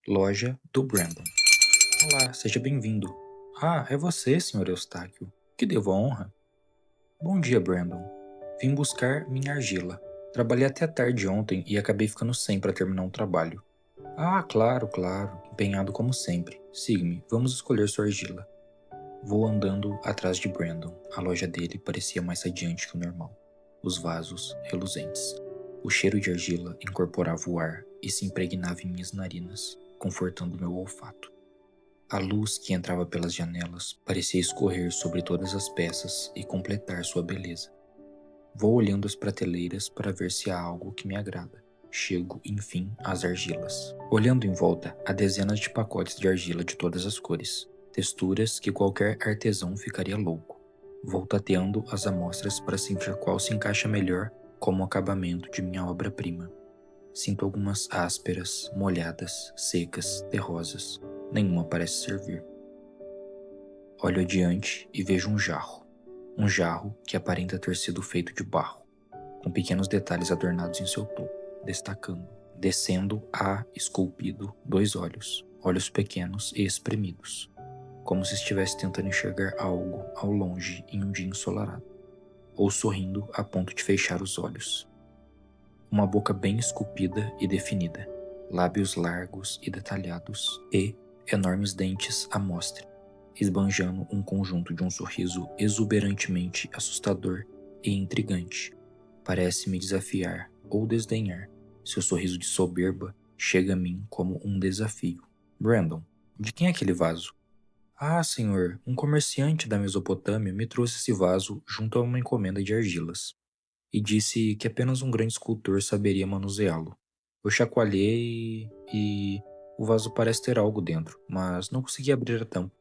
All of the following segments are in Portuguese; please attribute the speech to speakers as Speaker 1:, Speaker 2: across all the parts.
Speaker 1: Loja do Brandon. Olá, seja bem-vindo. Ah, é você, Sr. Eustáquio. Que devo a honra? Bom dia, Brandon. Vim buscar minha argila. Trabalhei até tarde ontem e acabei ficando sem para terminar um trabalho. Ah, claro, claro. Empenhado como sempre. Siga-me, vamos escolher sua argila. Vou andando atrás de Brandon. A loja dele parecia mais adiante que o normal. Os vasos reluzentes. O cheiro de argila incorporava o ar e se impregnava em minhas narinas, confortando meu olfato. A luz que entrava pelas janelas parecia escorrer sobre todas as peças e completar sua beleza. Vou olhando as prateleiras para ver se há algo que me agrada. Chego, enfim, às argilas. Olhando em volta, há dezenas de pacotes de argila de todas as cores, texturas que qualquer artesão ficaria louco. Vou tateando as amostras para sentir qual se encaixa melhor como acabamento de minha obra-prima. Sinto algumas ásperas, molhadas, secas, terrosas. Nenhuma parece servir. Olho adiante e vejo um jarro. Um jarro que aparenta ter sido feito de barro, com pequenos detalhes adornados em seu topo, destacando. Descendo há esculpido dois olhos, olhos pequenos e espremidos, como se estivesse tentando enxergar algo ao longe em um dia ensolarado, ou sorrindo a ponto de fechar os olhos. Uma boca bem esculpida e definida, lábios largos e detalhados e enormes dentes à mostra, esbanjando um conjunto de um sorriso exuberantemente assustador e intrigante. Parece me desafiar ou desdenhar. Seu sorriso de soberba chega a mim como um desafio. Brandon, de quem é aquele vaso? Ah, senhor, um comerciante da Mesopotâmia me trouxe esse vaso junto a uma encomenda de argilas e disse que apenas um grande escultor saberia manuseá-lo. Eu chacoalhei e o vaso parece ter algo dentro, mas não consegui abrir a tampa,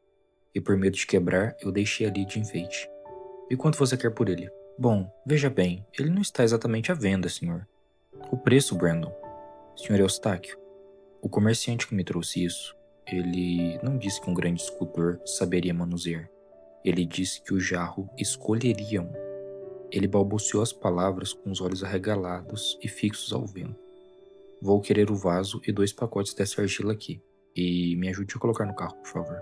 Speaker 1: e por medo de quebrar, eu deixei ali de enfeite. E quanto você quer por ele? Bom, veja bem, ele não está exatamente à venda, senhor. O preço, Brandon. Senhor Eustáquio, o comerciante que me trouxe isso, ele não disse que um grande escultor saberia manusear. Ele disse que o jarro escolheria um. Ele balbuciou as palavras com os olhos arregalados e fixos ao vento. Vou querer o vaso e 2 pacotes dessa argila aqui. E me ajude a colocar no carro, por favor.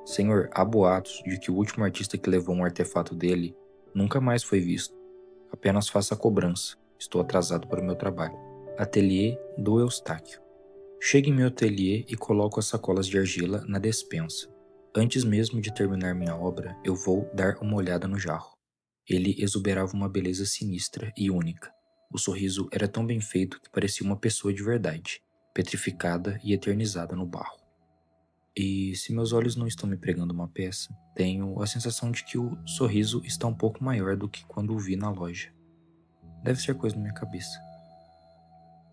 Speaker 1: Senhor, há boatos de que o último artista que levou um artefato dele nunca mais foi visto. Apenas faça a cobrança. Estou atrasado para o meu trabalho. Ateliê do Eustáquio. Chego em meu ateliê e coloco as sacolas de argila na despensa. Antes mesmo de terminar minha obra, eu vou dar uma olhada no jarro. Ele exuberava uma beleza sinistra e única. O sorriso era tão bem feito que parecia uma pessoa de verdade, petrificada e eternizada no barro. E se meus olhos não estão me pregando uma peça, tenho a sensação de que o sorriso está um pouco maior do que quando o vi na loja. Deve ser coisa na minha cabeça.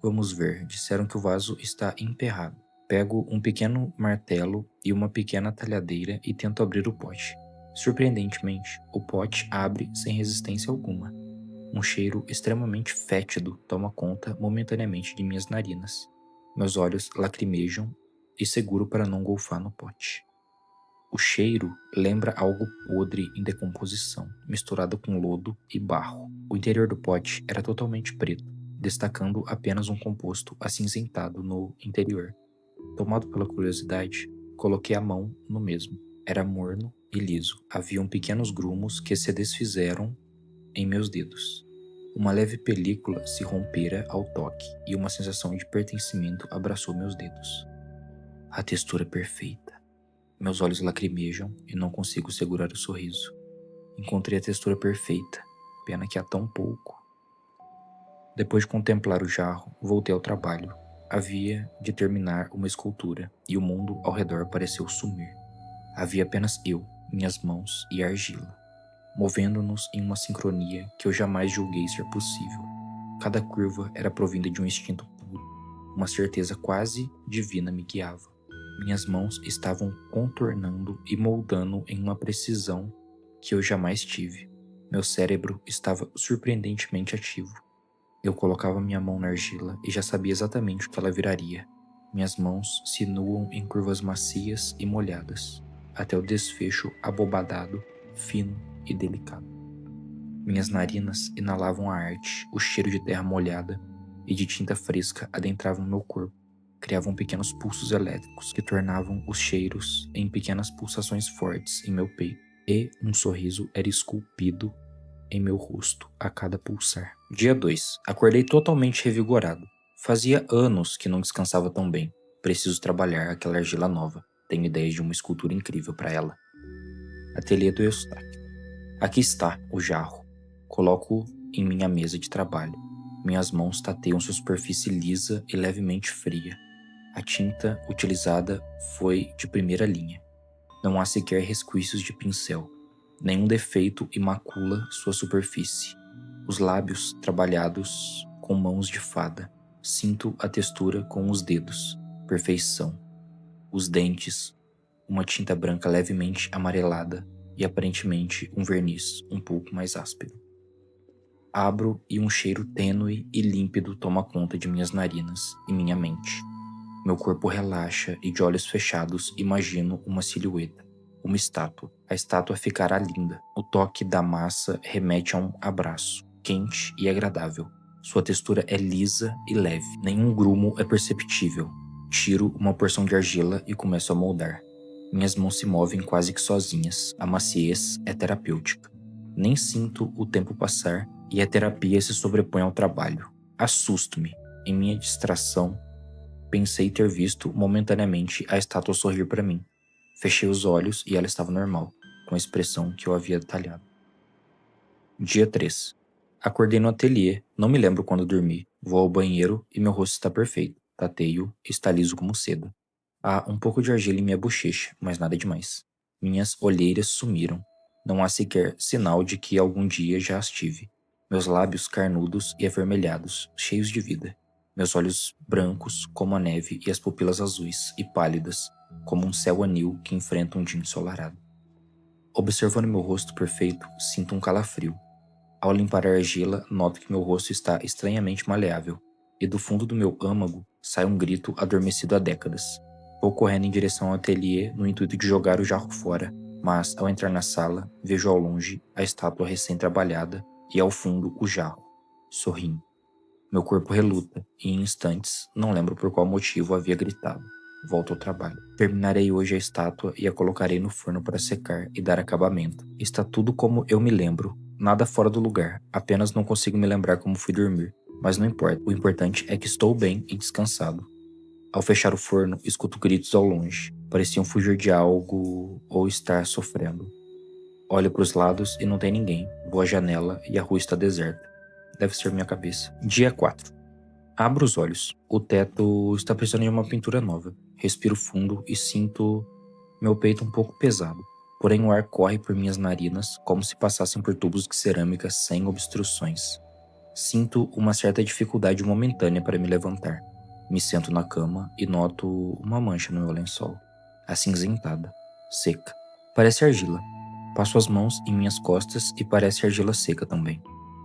Speaker 1: Vamos ver, disseram que o vaso está emperrado. Pego um pequeno martelo e uma pequena talhadeira e tento abrir o pote. Surpreendentemente, o pote abre sem resistência alguma. Um cheiro extremamente fétido toma conta momentaneamente de minhas narinas. Meus olhos lacrimejam e seguro para não golfar no pote. O cheiro lembra algo podre em decomposição, misturado com lodo e barro. O interior do pote era totalmente preto, destacando apenas um composto acinzentado no interior. Tomado pela curiosidade, coloquei a mão no mesmo. Era morno e liso. Haviam pequenos grumos que se desfizeram em meus dedos. Uma leve película se rompera ao toque e uma sensação de pertencimento abraçou meus dedos. A textura perfeita. Meus olhos lacrimejam e não consigo segurar o sorriso. Encontrei a textura perfeita, pena que há tão pouco. Depois de contemplar o jarro, voltei ao trabalho. Havia de terminar uma escultura e o mundo ao redor pareceu sumir. Havia apenas eu, minhas mãos e a argila, movendo-nos em uma sincronia que eu jamais julguei ser possível. Cada curva era provinda de um instinto puro, uma certeza quase divina me guiava. Minhas mãos estavam contornando e moldando em uma precisão que eu jamais tive. Meu cérebro estava surpreendentemente ativo. Eu colocava minha mão na argila e já sabia exatamente o que ela viraria. Minhas mãos sinuam em curvas macias e molhadas, até o desfecho abobadado, fino e delicado. Minhas narinas inalavam a arte, o cheiro de terra molhada e de tinta fresca adentravam meu corpo. criavam pequenos pulsos elétricos que tornavam os cheiros em pequenas pulsações fortes em meu peito, e um sorriso era esculpido em meu rosto a cada pulsar. Dia 2. Acordei totalmente revigorado. Fazia anos que não descansava tão bem. Preciso trabalhar aquela argila nova. Tenho ideias de uma escultura incrível para ela. Ateliê do Eustáquio. Aqui está o jarro. Coloco em minha mesa de trabalho. Minhas mãos tateiam sua superfície lisa e levemente fria. A tinta utilizada foi de primeira linha. Não há sequer resquícios de pincel. Nenhum defeito e macula sua superfície. Os lábios trabalhados com mãos de fada. Sinto a textura com os dedos. Perfeição. Os dentes, uma tinta branca levemente amarelada e aparentemente um verniz um pouco mais áspero. Abro e um cheiro tênue e límpido toma conta de minhas narinas e minha mente. Meu corpo relaxa e de olhos fechados imagino uma silhueta. Uma estátua. A estátua ficará linda. O toque da massa remete a um abraço, quente e agradável. Sua textura é lisa e leve. Nenhum grumo é perceptível. Tiro uma porção de argila e começo a moldar. Minhas mãos se movem quase que sozinhas. A maciez é terapêutica. Nem sinto o tempo passar e a terapia se sobrepõe ao trabalho. Assusto-me. Em minha distração, pensei ter visto momentaneamente a estátua sorrir para mim. Fechei os olhos e ela estava normal, com a expressão que eu havia detalhado. Dia 3. Acordei no ateliê, não me lembro quando dormi. Vou ao banheiro e meu rosto está perfeito. Tateio e está liso como seda. Há um pouco de argila em minha bochecha, mas nada demais. Minhas olheiras sumiram. Não há sequer sinal de que algum dia já as tive. Meus lábios carnudos e avermelhados, cheios de vida. Meus olhos brancos como a neve e as pupilas azuis e pálidas, como um céu anil que enfrenta um dia ensolarado. Observando meu rosto perfeito, sinto um calafrio. Ao limpar a argila, noto que meu rosto está estranhamente maleável, e do fundo do meu âmago sai um grito adormecido há décadas. Vou correndo em direção ao ateliê no intuito de jogar o jarro fora, mas ao entrar na sala, vejo ao longe a estátua recém-trabalhada e ao fundo o jarro, sorrindo. Meu corpo reluta e em instantes não lembro por qual motivo havia gritado. Volto ao trabalho. Terminarei hoje a estátua e a colocarei no forno para secar e dar acabamento. Está tudo como eu me lembro, nada fora do lugar, apenas não consigo me lembrar como fui dormir. Mas não importa, o importante é que estou bem e descansado. Ao fechar o forno, escuto gritos ao longe. Pareciam fugir de algo ou estar sofrendo. Olho para os lados e não tem ninguém. Vou à janela e a rua está deserta. Deve ser minha cabeça. Dia 4. Abro os olhos. O teto está precisando de uma pintura nova. Respiro fundo e sinto meu peito um pouco pesado. Porém o ar corre por minhas narinas como se passassem por tubos de cerâmica sem obstruções. Sinto uma certa dificuldade momentânea para me levantar. Me sento na cama e noto uma mancha no meu lençol. Acinzentada. Seca. Parece argila. Passo as mãos em minhas costas e parece argila seca também.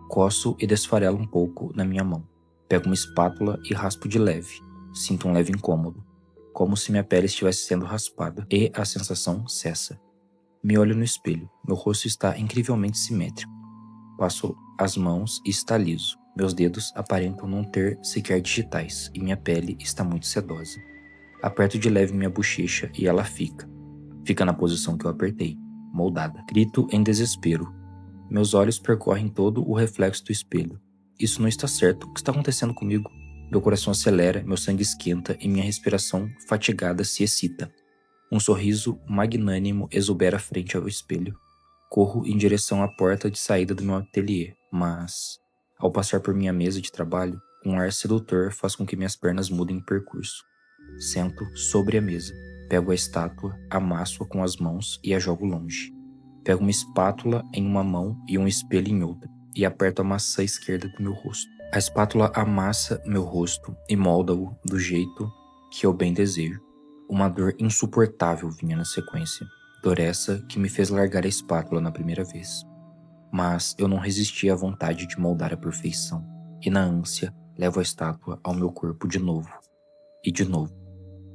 Speaker 1: Coço e desfarelo um pouco na minha mão. Pego uma espátula e raspo de leve. Sinto um leve incômodo, como se minha pele estivesse sendo raspada, e a sensação cessa. Me olho no espelho. Meu rosto está incrivelmente simétrico. Passo as mãos e está liso. Meus dedos aparentam não ter sequer digitais e minha pele está muito sedosa. Aperto de leve minha bochecha e ela fica. Fica na posição que eu apertei, moldada. Grito em desespero. Meus olhos percorrem todo o reflexo do espelho. Isso não está certo. O que está acontecendo comigo? Meu coração acelera, meu sangue esquenta e minha respiração fatigada se excita. Um sorriso magnânimo exubera frente ao espelho. Corro em direção à porta de saída do meu ateliê, mas, ao passar por minha mesa de trabalho, um ar sedutor faz com que minhas pernas mudem de percurso. Sento sobre a mesa, pego a estátua, amasso-a com as mãos e a jogo longe. Pego uma espátula em uma mão e um espelho em outra, e aperto a maçã esquerda do meu rosto. A espátula amassa meu rosto e molda-o do jeito que eu bem desejo. Uma dor insuportável vinha na sequência, dor essa que me fez largar a espátula na primeira vez. Mas eu não resisti à vontade de moldar a perfeição, e na ânsia levo a estátua ao meu corpo de novo. E de novo.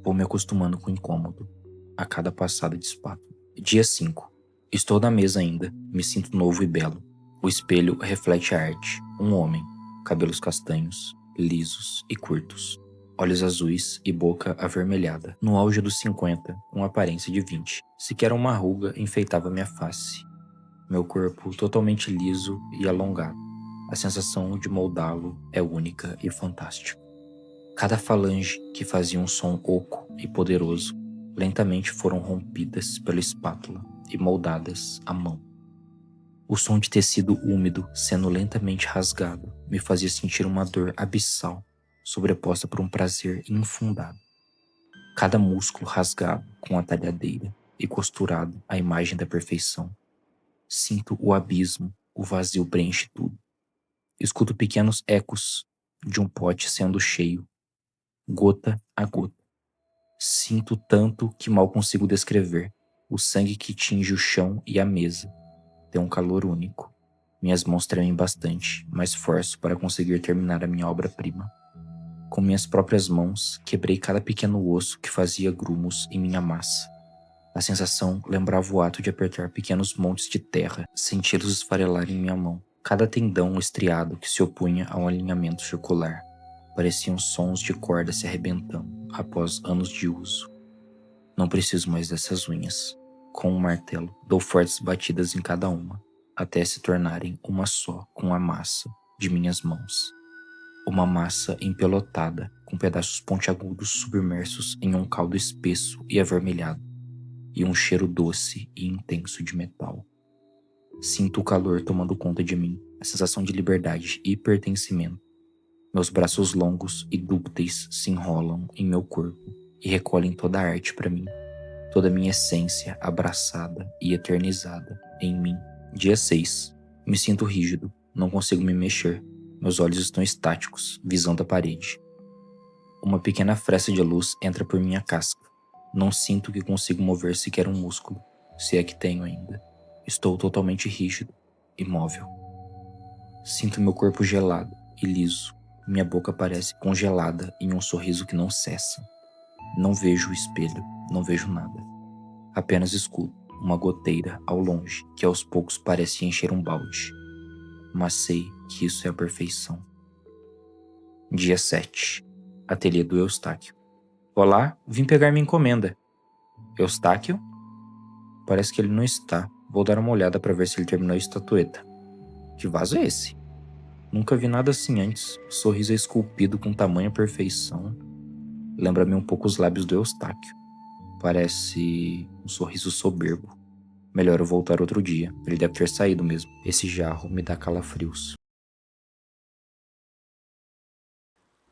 Speaker 1: Vou me acostumando com o incômodo, a cada passada de espátula. Dia 5. Estou na mesa ainda, me sinto novo e belo. O espelho reflete a arte, um homem, cabelos castanhos, lisos e curtos. olhos azuis e boca avermelhada. No auge dos 50, com aparência de 20. Sequer uma ruga enfeitava minha face. Meu corpo totalmente liso e alongado. A sensação de moldá-lo é única e fantástica. Cada falange que fazia um som oco e poderoso lentamente foram rompidas pela espátula e moldadas à mão. O som de tecido úmido sendo lentamente rasgado me fazia sentir uma dor abissal, sobreposta por um prazer infundado. Cada músculo rasgado com a talhadeira e costurado à imagem da perfeição. Sinto o abismo, o vazio preenche tudo. Escuto pequenos ecos de um pote sendo cheio, gota a gota. Sinto tanto que mal consigo descrever. O sangue que tinge o chão e a mesa. Tem um calor único. Minhas mãos tremem bastante, mas forço para conseguir terminar a minha obra-prima. Com minhas próprias mãos, quebrei cada pequeno osso que fazia grumos em minha massa. A sensação lembrava o ato de apertar pequenos montes de terra, senti-los esfarelar em minha mão. Cada tendão estriado que se opunha a um alinhamento circular. Pareciam sons de corda se arrebentando após anos de uso. Não preciso mais dessas unhas. Com um martelo, dou fortes batidas em cada uma, até se tornarem uma só com a massa de minhas mãos. Uma massa empelotada, com pedaços pontiagudos submersos em um caldo espesso e avermelhado, e um cheiro doce e intenso de metal. Sinto o calor tomando conta de mim, a sensação de liberdade e pertencimento. Meus braços longos e dúcteis se enrolam em meu corpo e recolhem toda a arte para mim, toda a minha essência abraçada e eternizada em mim. Dia 6. Me sinto rígido, não consigo me mexer. Meus olhos estão estáticos, visando a parede. Uma pequena fresta de luz entra por minha casca. Não sinto que consigo mover sequer um músculo, se é que tenho ainda. Estou totalmente rígido, imóvel. Sinto meu corpo gelado e liso. Minha boca parece congelada em um sorriso que não cessa. Não vejo o espelho, não vejo nada. Apenas escuto uma goteira ao longe que aos poucos parece encher um balde. Mas sei que isso é a perfeição. Dia 7. Ateliê do Eustáquio. Olá, vim pegar minha encomenda. Eustáquio? Parece que ele não está. Vou dar uma olhada para ver se ele terminou a estatueta. Que vaso é esse? Nunca vi nada assim antes. O sorriso é esculpido com tamanha perfeição. Lembra-me um pouco os lábios do Eustáquio. Parece um sorriso soberbo. Melhor eu voltar outro dia. Ele deve ter saído mesmo. Esse jarro me dá calafrios.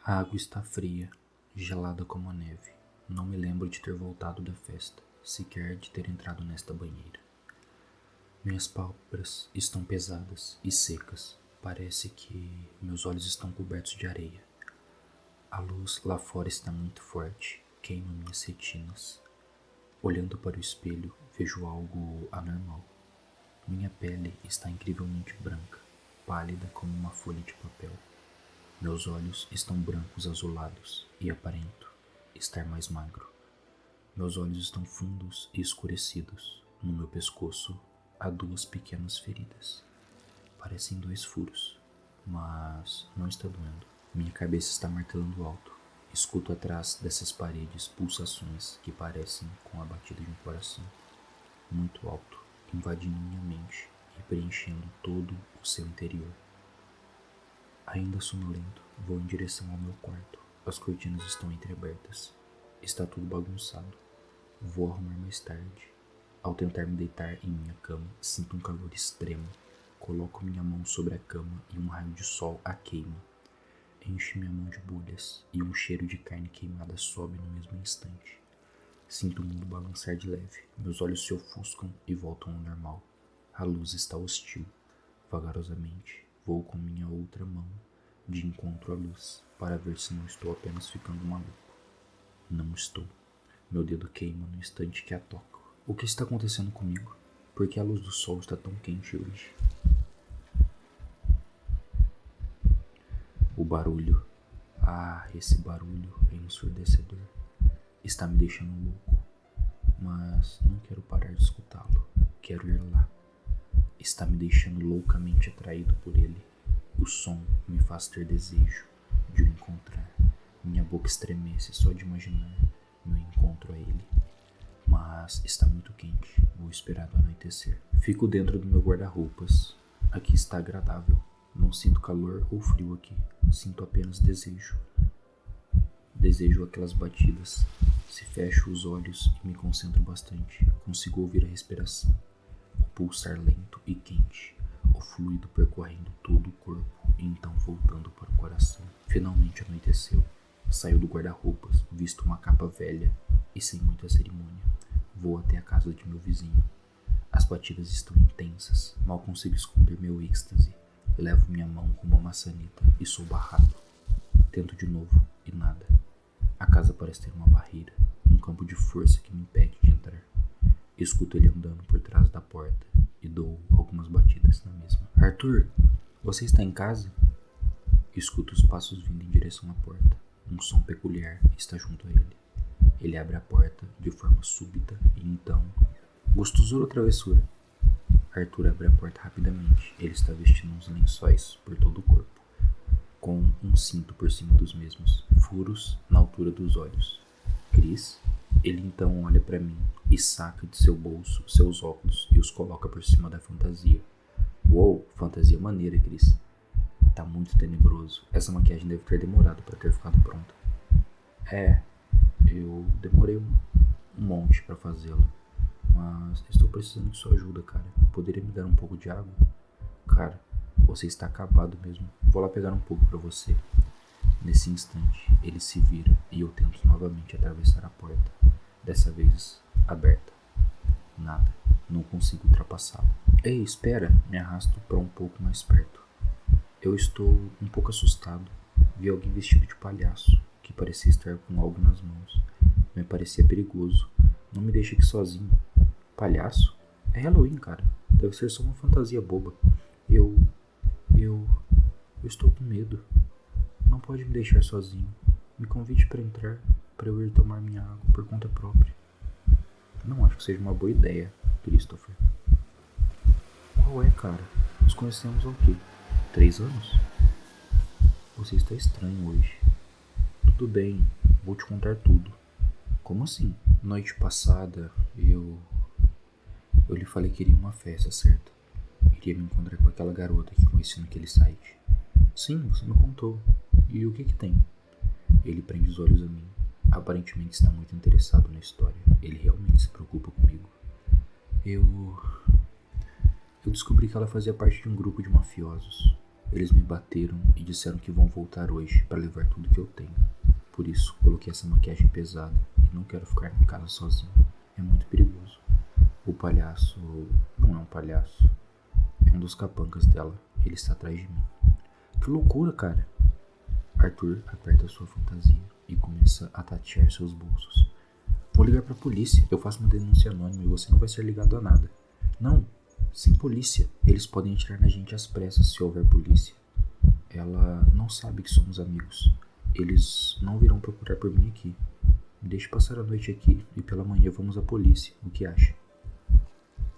Speaker 1: A água está fria, gelada como a neve. Não me lembro de ter voltado da festa, sequer de ter entrado nesta banheira. Minhas pálpebras estão pesadas e secas. Parece que meus olhos estão cobertos de areia. A luz lá fora está muito forte, queima minhas retinas. Olhando para o espelho, vejo algo anormal. Minha pele está incrivelmente branca, pálida como uma folha de papel. Meus olhos estão brancos azulados e aparento estar mais magro. Meus olhos estão fundos e escurecidos. No meu pescoço há 2 pequenas feridas. Parecem 2 furos, mas não está doendo. Minha cabeça está martelando alto. Escuto atrás dessas paredes pulsações que parecem com a batida de um coração. Muito alto, invadindo minha mente e preenchendo todo o seu interior. Ainda sonolento, vou em direção ao meu quarto. As cortinas estão entreabertas. Está tudo bagunçado. Vou arrumar mais tarde. Ao tentar me deitar em minha cama, sinto um calor extremo. Coloco minha mão sobre a cama e um raio de sol a queima. Enche minha mão de bolhas e um cheiro de carne queimada sobe no mesmo instante. Sinto o mundo balançar de leve. Meus olhos se ofuscam e voltam ao normal. A luz está hostil. Vagarosamente, vou com minha outra mão de encontro à luz para ver se não estou apenas ficando maluco. Não estou. Meu dedo queima no instante que a toco. O que está acontecendo comigo? Por que a luz do sol está tão quente hoje? O barulho. Esse barulho é ensurdecedor. Está me deixando louco. Mas não quero parar de escutá-lo. Quero ir lá. Está me deixando loucamente atraído por ele. O som me faz ter desejo de o encontrar. Minha boca estremece só de imaginar meu encontro a ele. Mas está muito quente, vou esperar o anoitecer. Fico dentro do meu guarda-roupas. Aqui está agradável. Não sinto calor ou frio aqui. Sinto apenas desejo. Desejo aquelas batidas. Se fecho os olhos e me concentro bastante, consigo ouvir a respiração. O pulsar lento e quente. O fluido percorrendo todo o corpo e então voltando para o coração. Finalmente anoiteceu. Saio do guarda-roupas, visto uma capa velha e sem muita cerimônia. Vou até a casa de meu vizinho. As batidas estão intensas, mal consigo esconder meu êxtase. Levo minha mão rumo à maçaneta e sou barrado. Tento de novo e nada. A casa parece ter uma barreira, um campo de força que me impede de entrar. Escuto ele andando por trás da porta e dou algumas batidas na mesma. Arthur, você está em casa? Escuto os passos vindo em direção à porta. Um som peculiar está junto a ele. Ele abre a porta de forma súbita e então... Gostosura ou travessura? Arthur abre a porta rapidamente. Ele está vestindo uns lençóis por todo o corpo, com um cinto por cima dos mesmos, furos na altura dos olhos. Chris? Ele então olha para mim e saca de seu bolso seus óculos e os coloca por cima da fantasia. Uou, fantasia maneira, Chris. Tá muito tenebroso. Essa maquiagem deve ter demorado para ter ficado pronta. Eu demorei um monte para fazê-la. Mas estou precisando de sua ajuda, cara. Poderia me dar um pouco de água? Cara, você está acabado mesmo. Vou lá pegar um pouco para você. Nesse instante, ele se vira e eu tento novamente atravessar a porta. Dessa vez, aberta. Nada. Não consigo ultrapassá-la. Ei, espera. Me arrasto para um pouco mais perto. Eu estou um pouco assustado. Vi alguém vestido de palhaço, que parecia estar com algo nas mãos. Me parecia perigoso. Não me deixe aqui sozinho. Palhaço? É Halloween, cara. Deve ser só uma fantasia boba. Eu estou com medo. Não pode me deixar sozinho. Me convide para entrar, para eu ir tomar minha água por conta própria. Não acho que seja uma boa ideia, Christopher. Qual é, cara? Nos conhecemos há o quê? 3 anos? Você está estranho hoje. Tudo bem, vou te contar tudo. Como assim? Noite passada, eu lhe falei que iria uma festa, certo? Iria me encontrar com aquela garota que conheci naquele site. Sim, você me contou. E o que tem? Ele prende os olhos a mim. Aparentemente está muito interessado na história. Ele realmente se preocupa comigo. Eu descobri que ela fazia parte de um grupo de mafiosos. Eles me bateram e disseram que vão voltar hoje para levar tudo que eu tenho. Por isso, coloquei essa maquiagem pesada e não quero ficar em casa sozinho. É muito perigoso. O palhaço não é um palhaço. É um dos capangas dela. Ele está atrás de mim. Que loucura, cara. Arthur aperta sua fantasia e começa a tatear seus bolsos. Vou ligar para a polícia. Eu faço uma denúncia anônima e você não vai ser ligado a nada. Não, sem polícia. Eles podem atirar na gente às pressas se houver polícia. Ela não sabe que somos amigos. Eles não virão procurar por mim aqui. Me deixe passar a noite aqui e pela manhã vamos à polícia. O que acha?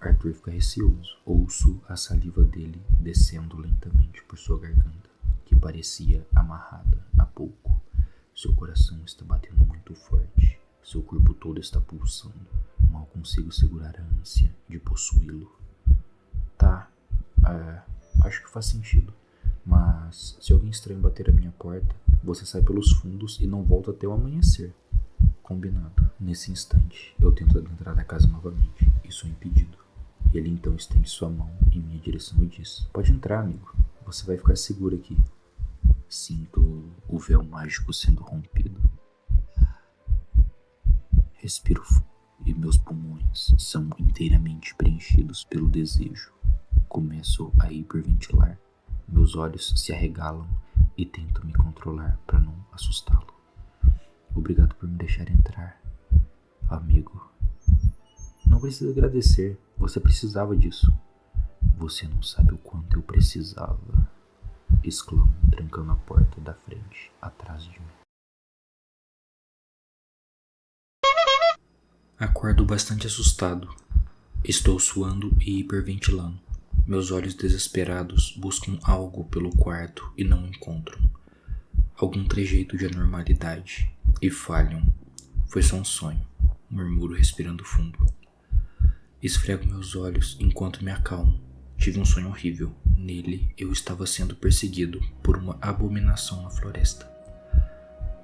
Speaker 1: Arthur fica receoso. Ouço a saliva dele descendo lentamente por sua garganta, que parecia amarrada há pouco. Seu coração está batendo muito forte. Seu corpo todo está pulsando. Mal consigo segurar a ânsia de possuí-lo. Tá, acho que faz sentido. Mas se alguém estranho bater a minha porta, você sai pelos fundos e não volta até o amanhecer. Combinado. Nesse instante, eu tento adentrar da casa novamente e sou impedido. Ele então estende sua mão em minha direção e diz: Pode entrar, amigo. Você vai ficar seguro aqui. Sinto o véu mágico sendo rompido. Respiro fundo e meus pulmões são inteiramente preenchidos pelo desejo. Começo a hiperventilar. Meus olhos se arregalam e tento me controlar para não assustá-lo. Obrigado por me deixar entrar, amigo. Não precisa agradecer, você precisava disso. Você não sabe o quanto eu precisava, exclamo, trancando a porta da frente, atrás de mim. Acordo bastante assustado. Estou suando e hiperventilando. Meus olhos desesperados buscam algo pelo quarto e não encontram. algum trejeito de anormalidade e falham. Foi só um sonho, murmuro respirando fundo. Esfrego meus olhos enquanto me acalmo. Tive um sonho horrível. Nele, eu estava sendo perseguido por uma abominação na floresta.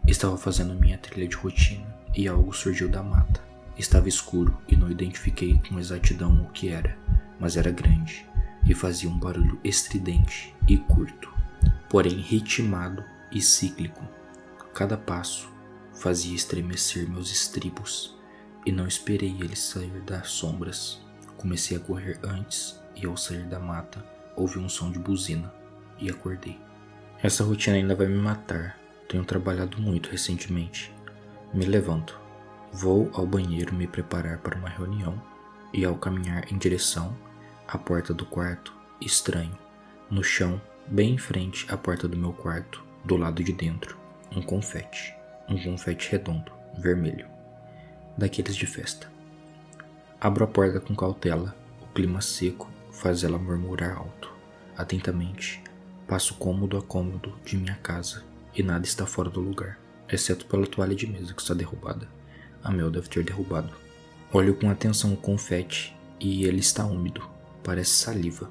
Speaker 1: Estava fazendo minha trilha de rotina e algo surgiu da mata. Estava escuro e não identifiquei com exatidão o que era, mas era grande e fazia um barulho estridente e curto, porém ritmado e cíclico. Cada passo fazia estremecer meus estribos e não esperei ele sair das sombras. Comecei a correr antes e ao sair da mata ouvi um som de buzina e acordei. Essa rotina ainda vai me matar. Tenho trabalhado muito recentemente. Me levanto. Vou ao banheiro me preparar para uma reunião e ao caminhar em direção à porta do quarto, estranho, no chão, bem em frente à porta do meu quarto, do lado de dentro, um confete redondo, vermelho, daqueles de festa. Abro a porta com cautela, o clima seco faz ela murmurar alto. Atentamente, passo cômodo a cômodo de minha casa e nada está fora do lugar, exceto pela toalha de mesa que está derrubada. A Mel deve ter derrubado. Olho com atenção o confete e ele está úmido, parece saliva.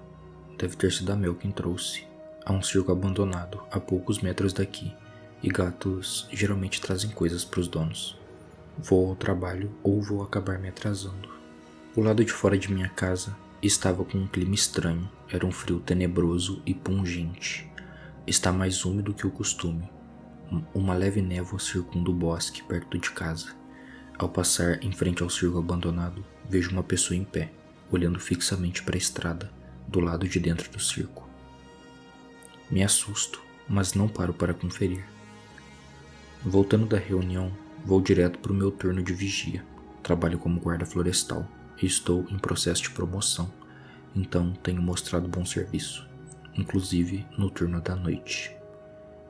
Speaker 1: Deve ter sido a Mel quem trouxe. Há um circo abandonado a poucos metros daqui e gatos geralmente trazem coisas para os donos. Vou ao trabalho ou vou acabar me atrasando. O lado de fora de minha casa estava com um clima estranho. Era um frio tenebroso e pungente. Está mais úmido que o costume. Uma leve névoa circunda o bosque perto de casa. Ao passar em frente ao circo abandonado, vejo uma pessoa em pé, olhando fixamente para a estrada, do lado de dentro do circo. Me assusto, mas não paro para conferir. Voltando da reunião, vou direto para o meu turno de vigia. Trabalho como guarda florestal e estou em processo de promoção, então tenho mostrado bom serviço, inclusive no turno da noite.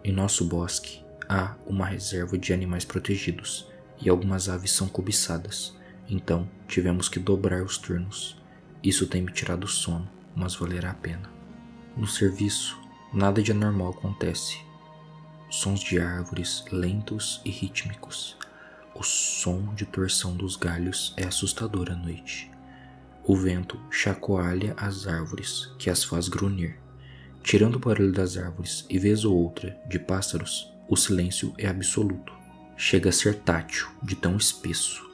Speaker 1: Em nosso bosque há uma reserva de animais protegidos e algumas aves são cobiçadas, então tivemos que dobrar os turnos. Isso tem me tirado o sono, mas valerá a pena. No serviço, nada de anormal acontece. Sons de árvores lentos e rítmicos. O som de torção dos galhos é assustador à noite. O vento chacoalha as árvores, que as faz grunhir. Tirando o barulho das árvores e vez ou outra de pássaros, o silêncio é absoluto. Chega a ser tátil, de tão espesso.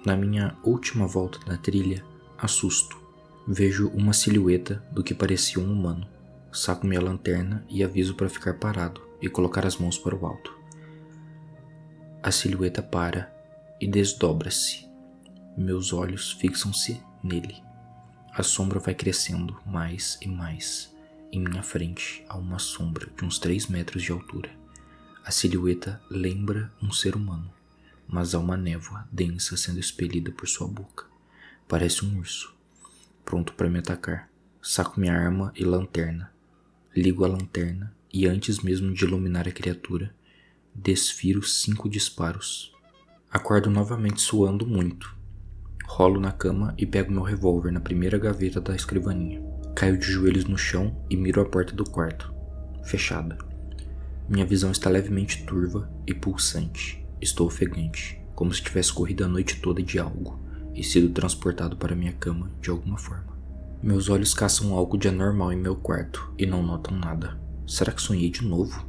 Speaker 1: Na minha última volta na trilha, assusto. Vejo uma silhueta do que parecia um humano. Saco minha lanterna e aviso para ficar parado e colocar as mãos para o alto. A silhueta para e desdobra-se. Meus olhos fixam-se nele. A sombra vai crescendo mais e mais. Em minha frente há uma sombra de uns 3 metros de altura. A silhueta lembra um ser humano, mas há uma névoa densa sendo expelida por sua boca. Parece um urso, pronto para me atacar. Saco minha arma e lanterna. Ligo a lanterna e antes mesmo de iluminar a criatura, desfiro 5 disparos. Acordo novamente suando muito. Rolo na cama e pego meu revólver na primeira gaveta da escrivaninha. Caio de joelhos no chão e miro a porta do quarto. Fechada. Minha visão está levemente turva e pulsante. Estou ofegante, como se tivesse corrido a noite toda de algo e sido transportado para minha cama de alguma forma. Meus olhos caçam algo de anormal em meu quarto e não notam nada. Será que sonhei de novo?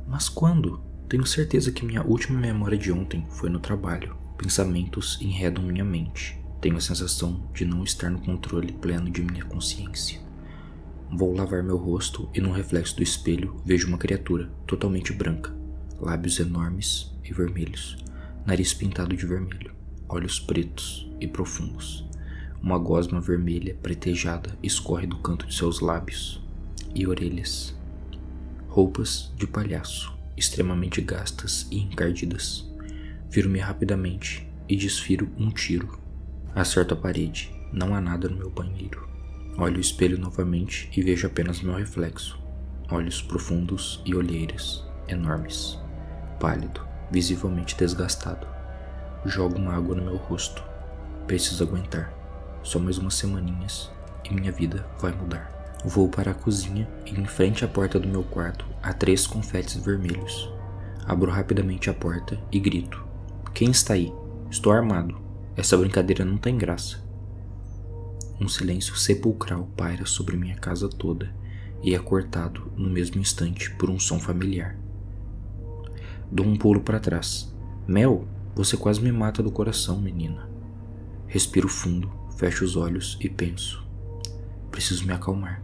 Speaker 1: Mas quando? Tenho certeza que minha última memória de ontem foi no trabalho. Pensamentos enredam minha mente. Tenho a sensação de não estar no controle pleno de minha consciência. Vou lavar meu rosto e no reflexo do espelho vejo uma criatura totalmente branca, lábios enormes e vermelhos, nariz pintado de vermelho, olhos pretos e profundos. Uma gosma vermelha pretejada escorre do canto de seus lábios e orelhas. Roupas de palhaço, extremamente gastas e encardidas. Viro-me rapidamente e desfiro um tiro. Acerto a parede, não há nada no meu banheiro. Olho o espelho novamente e vejo apenas meu reflexo. Olhos profundos e olheiras, enormes. Pálido, visivelmente desgastado. Jogo uma água no meu rosto. Preciso aguentar. Só mais umas semaninhas e minha vida vai mudar. Vou para a cozinha e em frente à porta do meu quarto há 3 confetes vermelhos. Abro rapidamente a porta e grito: "Quem está aí? Estou armado. Essa brincadeira não tem graça." Um silêncio sepulcral paira sobre minha casa toda e é cortado no mesmo instante por um som familiar. Dou um pulo para trás. "Mel, você quase me mata do coração, menina." Respiro fundo, fecho os olhos e penso: preciso me acalmar.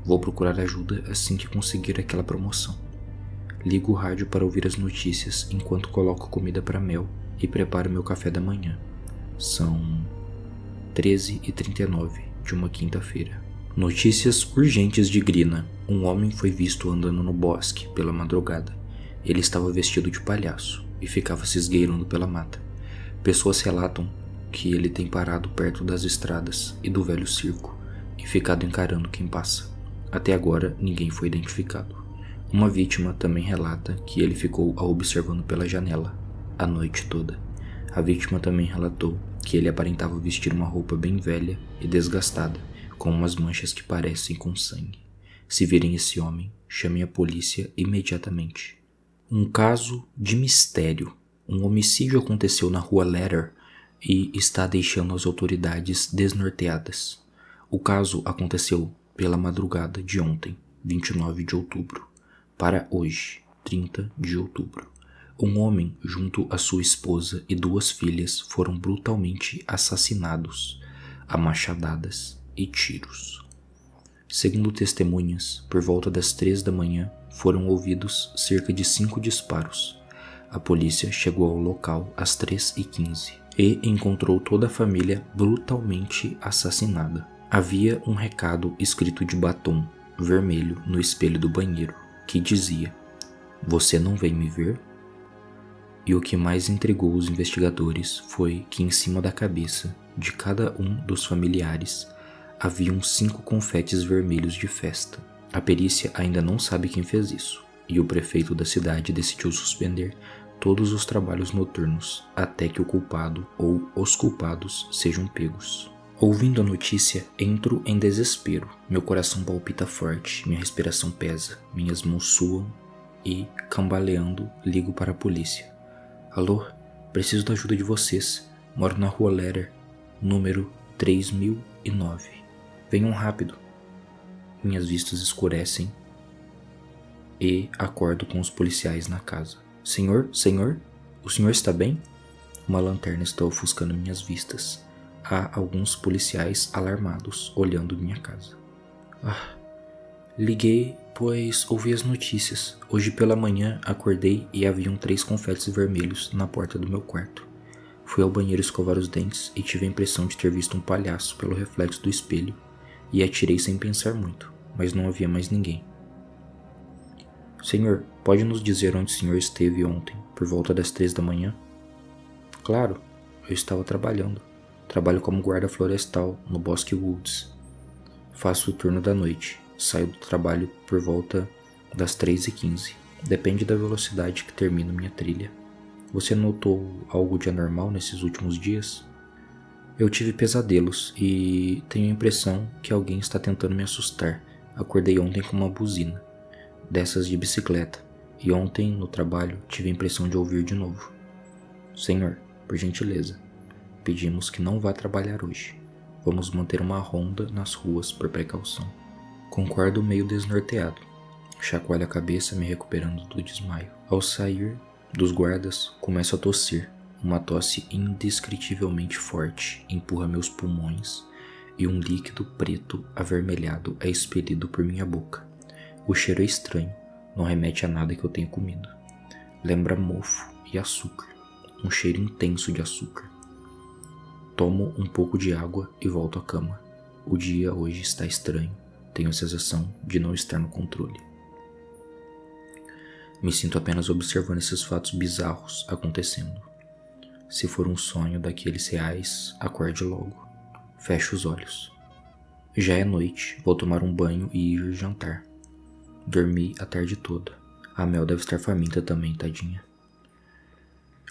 Speaker 1: Vou procurar ajuda assim que conseguir aquela promoção. Ligo o rádio para ouvir as notícias enquanto coloco comida para Mel e preparo meu café da manhã. São 13h39 de uma quinta-feira. Notícias urgentes de Grina. Um homem foi visto andando no bosque pela madrugada. Ele estava vestido de palhaço e ficava se esgueirando pela mata. Pessoas relatam que ele tem parado perto das estradas e do velho circo e ficado encarando quem passa. Até agora, ninguém foi identificado. Uma vítima também relata que ele ficou a observando pela janela a noite toda. A vítima também relatou que ele aparentava vestir uma roupa bem velha e desgastada, com umas manchas que parecem com sangue. Se virem esse homem, chamem a polícia imediatamente. Um caso de mistério. Um homicídio aconteceu na rua Letter e está deixando as autoridades desnorteadas. O caso aconteceu pela madrugada de ontem, 29 de outubro, para hoje, 30 de outubro. Um homem, junto à sua esposa e 2 filhas, foram brutalmente assassinados a machadadas e tiros. Segundo testemunhas, por volta das 3 da manhã, foram ouvidos cerca de 5 disparos. A polícia chegou ao local às 3h15 e encontrou toda a família brutalmente assassinada. Havia um recado escrito de batom vermelho no espelho do banheiro, que dizia: "Você não vem me ver?" E o que mais intrigou os investigadores foi que em cima da cabeça de cada um dos familiares haviam 5 confetes vermelhos de festa. A perícia ainda não sabe quem fez isso, e o prefeito da cidade decidiu suspender todos os trabalhos noturnos até que o culpado ou os culpados sejam pegos. Ouvindo a notícia, entro em desespero. Meu coração palpita forte, minha respiração pesa, minhas mãos suam e, cambaleando, ligo para a polícia. "Alô, preciso da ajuda de vocês. Moro na rua Letter, número 3009. Venham rápido." Minhas vistas escurecem e acordo com os policiais na casa. Senhor? O senhor está bem?" Uma lanterna está ofuscando minhas vistas. Há alguns policiais alarmados olhando minha casa. Liguei, pois ouvi as notícias. Hoje pela manhã acordei e haviam 3 confetes vermelhos na porta do meu quarto. Fui ao banheiro escovar os dentes e tive a impressão de ter visto um palhaço pelo reflexo do espelho e atirei sem pensar muito, mas não havia mais ninguém. Senhor, pode nos dizer onde o senhor esteve ontem, por volta das 3 da manhã? Claro, eu estava trabalhando. Trabalho como guarda florestal no Bosque Woods. Faço o turno da noite. Saio do trabalho por volta das 3h15. Depende da velocidade que termino minha trilha. Você notou algo de anormal nesses últimos dias? Eu tive pesadelos e tenho a impressão que alguém está tentando me assustar. Acordei ontem com uma buzina, dessas de bicicleta, e ontem no trabalho tive a impressão de ouvir de novo. Senhor, por gentileza, pedimos que não vá trabalhar hoje. Vamos manter uma ronda nas ruas por precaução. Concordo meio desnorteado. Chacoalho a cabeça, me recuperando do desmaio. Ao sair dos guardas, começo a tossir. Uma tosse indescritivelmente forte empurra meus pulmões e um líquido preto avermelhado é expelido por minha boca. O cheiro é estranho, não remete a nada que eu tenha comido. Lembra mofo e açúcar, um cheiro intenso de açúcar. Tomo um pouco de água e volto à cama. O dia hoje está estranho, tenho a sensação de não estar no controle. Me sinto apenas observando esses fatos bizarros acontecendo. Se for um sonho daqueles reais, acorde logo. Fecho os olhos. Já é noite, vou tomar um banho e ir jantar. Dormi a tarde toda. A Mel deve estar faminta também, tadinha.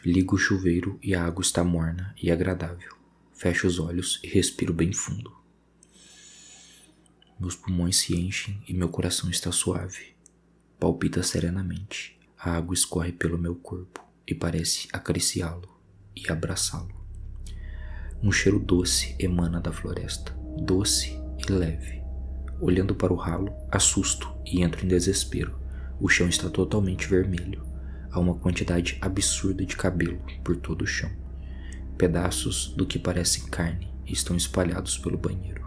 Speaker 1: Ligo o chuveiro e a água está morna e agradável. Fecho os olhos e respiro bem fundo. Meus pulmões se enchem e meu coração está suave. Palpita serenamente. A água escorre pelo meu corpo e parece acariciá-lo e abraçá-lo. Um cheiro doce emana da floresta, doce e leve. Olhando para o ralo, assusto e entro em desespero. O chão está totalmente vermelho. Há uma quantidade absurda de cabelo por todo o chão. Pedaços do que parece carne estão espalhados pelo banheiro.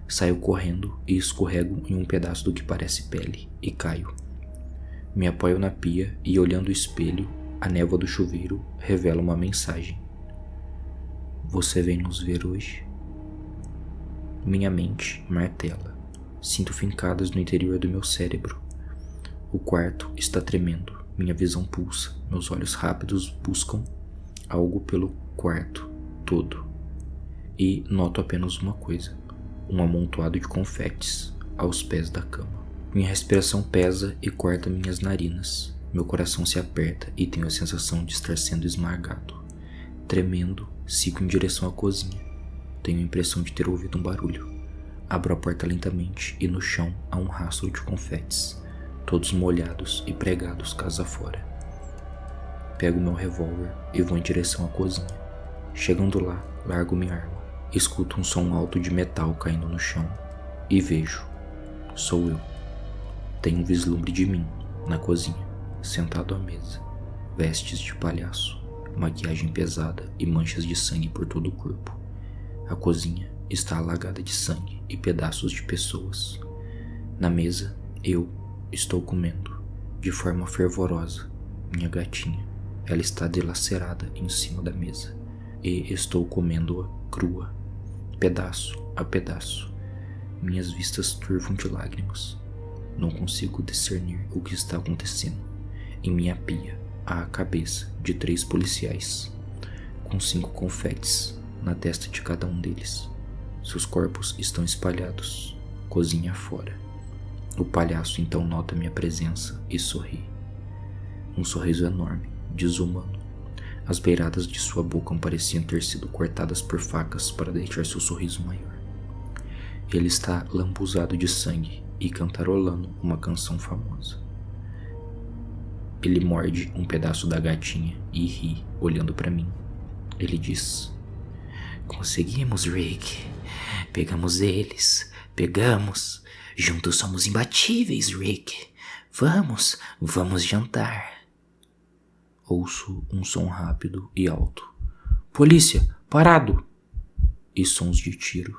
Speaker 1: Saio correndo e escorrego em um pedaço do que parece pele e caio. Me apoio na pia e, olhando o espelho, a névoa do chuveiro revela uma mensagem. Você vem nos ver hoje? Minha mente martela. Sinto fincadas no interior do meu cérebro. O quarto está tremendo. Minha visão pulsa. Meus olhos rápidos buscam algo pelo quarto todo. E noto apenas uma coisa. Um amontoado de confetes aos pés da cama. Minha respiração pesa e corta minhas narinas. Meu coração se aperta e tenho a sensação de estar sendo esmagado. Tremendo, sigo em direção à cozinha. Tenho a impressão de ter ouvido um barulho. Abro a porta lentamente e no chão há um rastro de confetes, todos molhados e pregados casa fora. Pego meu revólver e vou em direção à cozinha. Chegando lá, largo minha arma. Escuto um som alto de metal caindo no chão e vejo. Sou eu. Tenho um vislumbre de mim, na cozinha, sentado à mesa. Vestes de palhaço, maquiagem pesada e manchas de sangue por todo o corpo. A cozinha está alagada de sangue e pedaços de pessoas. Na mesa, eu estou comendo, de forma fervorosa, minha gatinha. Ela está dilacerada em cima da mesa e estou comendo-a crua, pedaço a pedaço. Minhas vistas turvam de lágrimas. Não consigo discernir o que está acontecendo. Em minha pia há a cabeça de 3 policiais, com 5 confetes na testa de cada um deles. Seus corpos estão espalhados, cozinha fora. O palhaço então nota minha presença e sorri. Um sorriso enorme, desumano. As beiradas de sua boca pareciam ter sido cortadas por facas para deixar seu sorriso maior. Ele está lambuzado de sangue e cantarolando uma canção famosa. Ele morde um pedaço da gatinha e ri, olhando para mim. Ele diz: Conseguimos, Rick. Pegamos eles. Pegamos. Juntos somos imbatíveis, Rick. Vamos jantar. Ouço um som rápido e alto. Polícia, parado! E sons de tiro.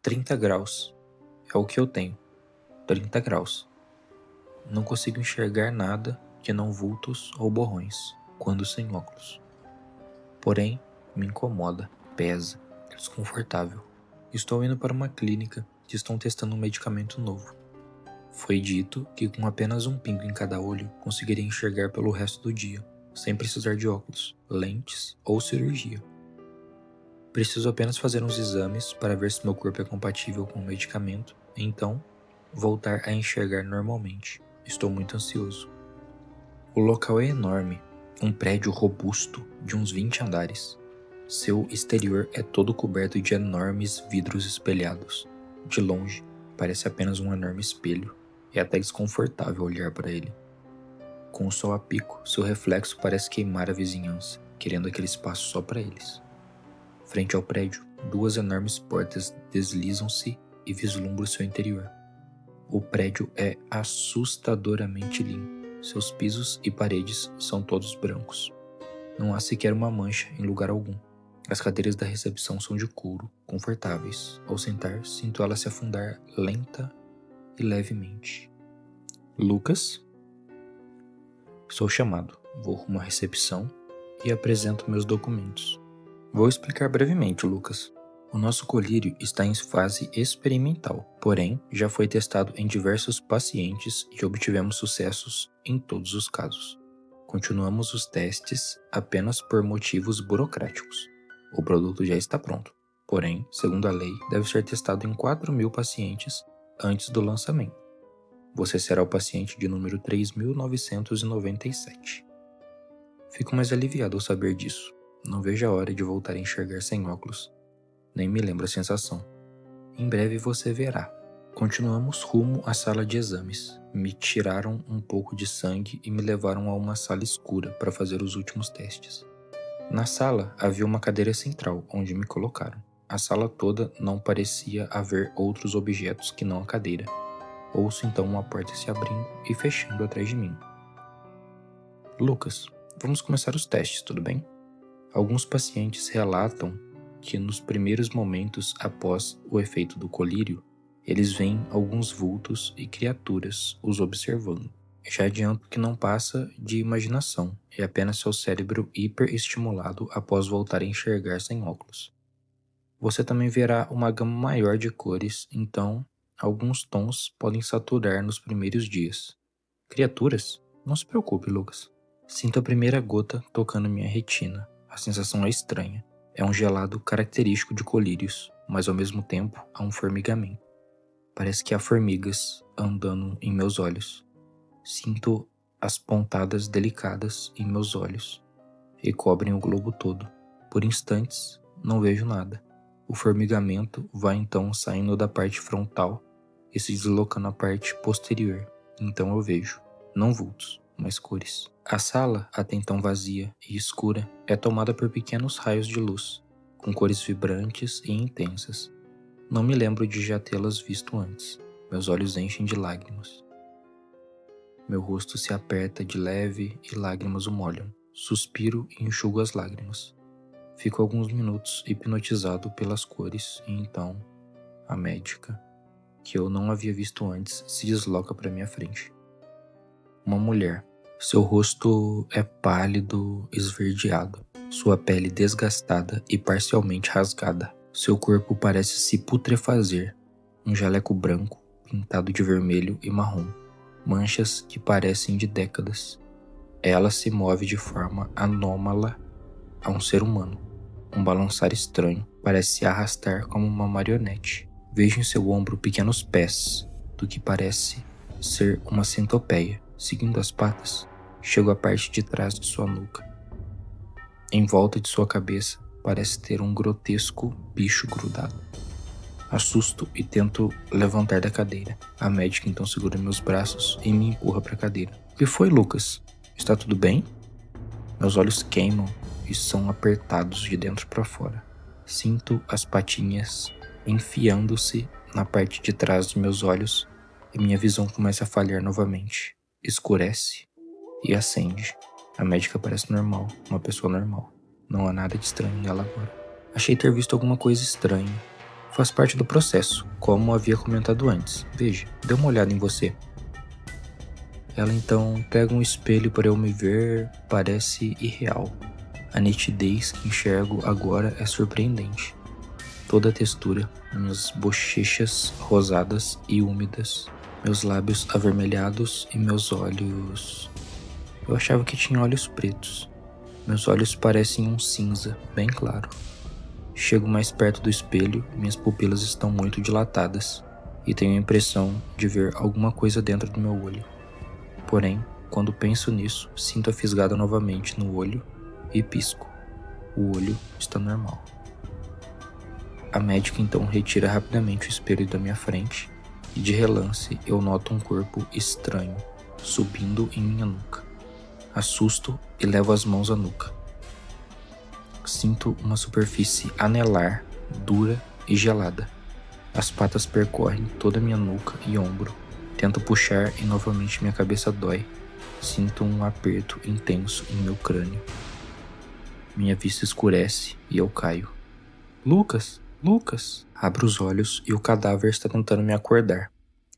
Speaker 1: £30 é o que eu tenho. 30 graus. Não consigo enxergar nada que não vultos ou borrões, quando sem óculos. Porém, me incomoda, pesa, é desconfortável. Estou indo para uma clínica que estão testando um medicamento novo. Foi dito que com apenas um pingo em cada olho conseguiria enxergar pelo resto do dia, sem precisar de óculos, lentes ou cirurgia. Preciso apenas fazer uns exames para ver se meu corpo é compatível com o medicamento e então voltar a enxergar normalmente. Estou muito ansioso. O local é enorme, um prédio robusto de uns 20 andares. Seu exterior é todo coberto de enormes vidros espelhados. De longe, parece apenas um enorme espelho. É até desconfortável olhar para ele. Com o sol a pico, seu reflexo parece queimar a vizinhança, querendo aquele espaço só para eles. Frente ao prédio, 2 enormes portas deslizam-se e vislumbram seu interior. O prédio é assustadoramente limpo. Seus pisos e paredes são todos brancos. Não há sequer uma mancha em lugar algum. As cadeiras da recepção são de couro, confortáveis. Ao sentar, sinto ela se afundar lenta e levemente. Lucas? Sou chamado. Vou rumo à recepção e apresento meus documentos. Vou explicar brevemente, Lucas. O nosso colírio está em fase experimental, porém já foi testado em diversos pacientes e obtivemos sucessos em todos os casos. Continuamos os testes apenas por motivos burocráticos. O produto já está pronto, porém, segundo a lei, deve ser testado em 4.000 pacientes antes do lançamento. Você será o paciente de número 3.997. Fico mais aliviado ao saber disso. Não vejo a hora de voltar a enxergar sem óculos. Nem me lembro a sensação. Em breve você verá. Continuamos rumo à sala de exames. Me tiraram um pouco de sangue e me levaram a uma sala escura para fazer os últimos testes. Na sala havia uma cadeira central, onde me colocaram. A sala toda não parecia haver outros objetos que não a cadeira. Ouço então uma porta se abrindo e fechando atrás de mim. Lucas, vamos começar os testes, tudo bem? Alguns pacientes relatam que nos primeiros momentos após o efeito do colírio, eles veem alguns vultos e criaturas os observando. Já adianto que não passa de imaginação, é apenas seu cérebro hiperestimulado após voltar a enxergar sem óculos. Você também verá uma gama maior de cores, então alguns tons podem saturar nos primeiros dias. Criaturas? Não se preocupe, Lucas. Sinto a primeira gota tocando minha retina. A sensação é estranha. É um gelado característico de colírios, mas ao mesmo tempo há um formigamento. Parece que há formigas andando em meus olhos. Sinto as pontadas delicadas em meus olhos e cobrem o globo todo. Por instantes, não vejo nada. O formigamento vai então saindo da parte frontal e se deslocando à parte posterior. Então eu vejo, não vultos, mas cores. A sala, até então vazia e escura, é tomada por pequenos raios de luz, com cores vibrantes e intensas. Não me lembro de já tê-las visto antes. Meus olhos enchem de lágrimas. Meu rosto se aperta de leve e lágrimas o molham. Suspiro e enxugo as lágrimas. Fico alguns minutos hipnotizado pelas cores e então a médica, que eu não havia visto antes, se desloca para minha frente. Uma mulher. Seu rosto é pálido, esverdeado, sua pele desgastada e parcialmente rasgada. Seu corpo parece se putrefazer. Um jaleco branco, pintado de vermelho e marrom. Manchas que parecem de décadas. Ela se move de forma anômala a um ser humano. Um balançar estranho, parece se arrastar como uma marionete. Vejo em seu ombro pequenos pés, do que parece ser uma centopeia. Seguindo as patas, chego à parte de trás de sua nuca. Em volta de sua cabeça, parece ter um grotesco bicho grudado. Assusto e tento levantar da cadeira. A médica então segura meus braços e me empurra para a cadeira. O que foi, Lucas? Está tudo bem? Meus olhos queimam e são apertados de dentro para fora. Sinto as patinhas enfiando-se na parte de trás dos meus olhos e minha visão começa a falhar novamente. Escurece e acende. A médica parece normal, uma pessoa normal. Não há nada de estranho nela agora. Achei ter visto alguma coisa estranha. Faz parte do processo, como havia comentado antes. Veja, dê uma olhada em você. Ela então pega um espelho para eu me ver, parece irreal. A nitidez que enxergo agora é surpreendente. Toda a textura, minhas bochechas rosadas e úmidas, meus lábios avermelhados e meus olhos... Eu achava que tinha olhos pretos. Meus olhos parecem um cinza, bem claro. Chego mais perto do espelho e minhas pupilas estão muito dilatadas e tenho a impressão de ver alguma coisa dentro do meu olho. Porém, quando penso nisso, sinto a fisgada novamente no olho e pisco. O olho está normal. A médica então retira rapidamente o espelho da minha frente e de relance eu noto um corpo estranho subindo em minha nuca. Assusto e levo as mãos à nuca. Sinto uma superfície anelar, dura e gelada. As patas percorrem toda a minha nuca e ombro. Tento puxar e novamente minha cabeça dói. Sinto um aperto intenso em meu crânio. Minha vista escurece e eu caio. Lucas! Lucas! Abro os olhos e o cadáver está tentando me acordar.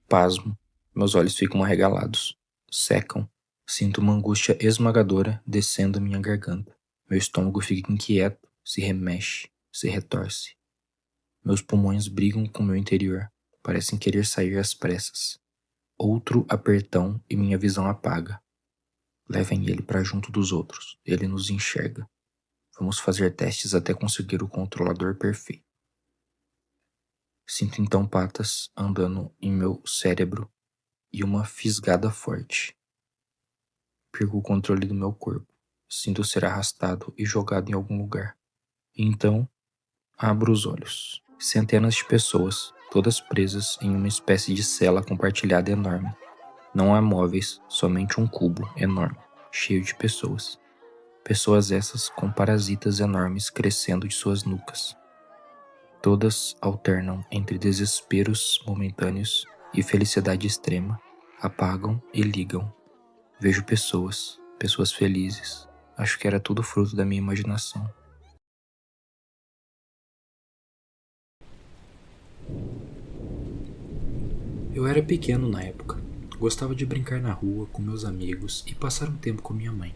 Speaker 1: Pasmo. Meus olhos ficam arregalados. Secam. Sinto uma angústia esmagadora descendo minha garganta. Meu estômago fica inquieto, se remexe, se retorce. Meus pulmões brigam com meu interior, parecem querer sair às pressas. Outro apertão e minha visão apaga. Levem ele para junto dos outros, ele nos enxerga. Vamos fazer testes até conseguir o controlador perfeito. Sinto então patas andando em meu cérebro e uma fisgada forte. Perco o controle do meu corpo. Sinto ser arrastado e jogado em algum lugar. E então, abro os olhos. Centenas de pessoas, todas presas em uma espécie de cela compartilhada enorme. Não há móveis, somente um cubo enorme, cheio de pessoas. Pessoas essas com parasitas enormes crescendo de suas nucas. Todas alternam entre desesperos momentâneos e felicidade extrema. Apagam e ligam. Vejo pessoas felizes. Acho que era tudo fruto da minha imaginação. Eu era pequeno na época. Gostava de brincar na rua com meus amigos e passar um tempo com minha mãe.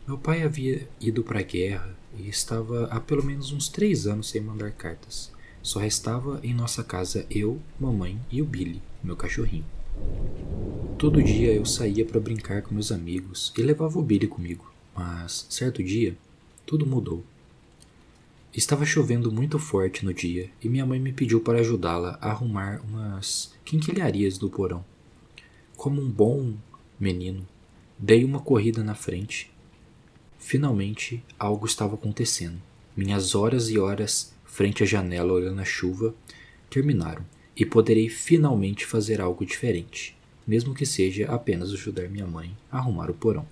Speaker 1: Meu pai havia ido para a guerra e estava há pelo menos uns 3 anos sem mandar cartas. Só restava em nossa casa eu, mamãe e o Billy, meu cachorrinho. Todo dia eu saía para brincar com meus amigos e levava o Billy comigo, mas certo dia, tudo mudou. Estava chovendo muito forte no dia e minha mãe me pediu para ajudá-la a arrumar umas quinquilharias no porão. Como um bom menino, dei uma corrida na frente. Finalmente, algo estava acontecendo. Minhas horas e horas frente à janela olhando a chuva terminaram e poderei finalmente fazer algo diferente, mesmo que seja apenas ajudar minha mãe a arrumar o porão.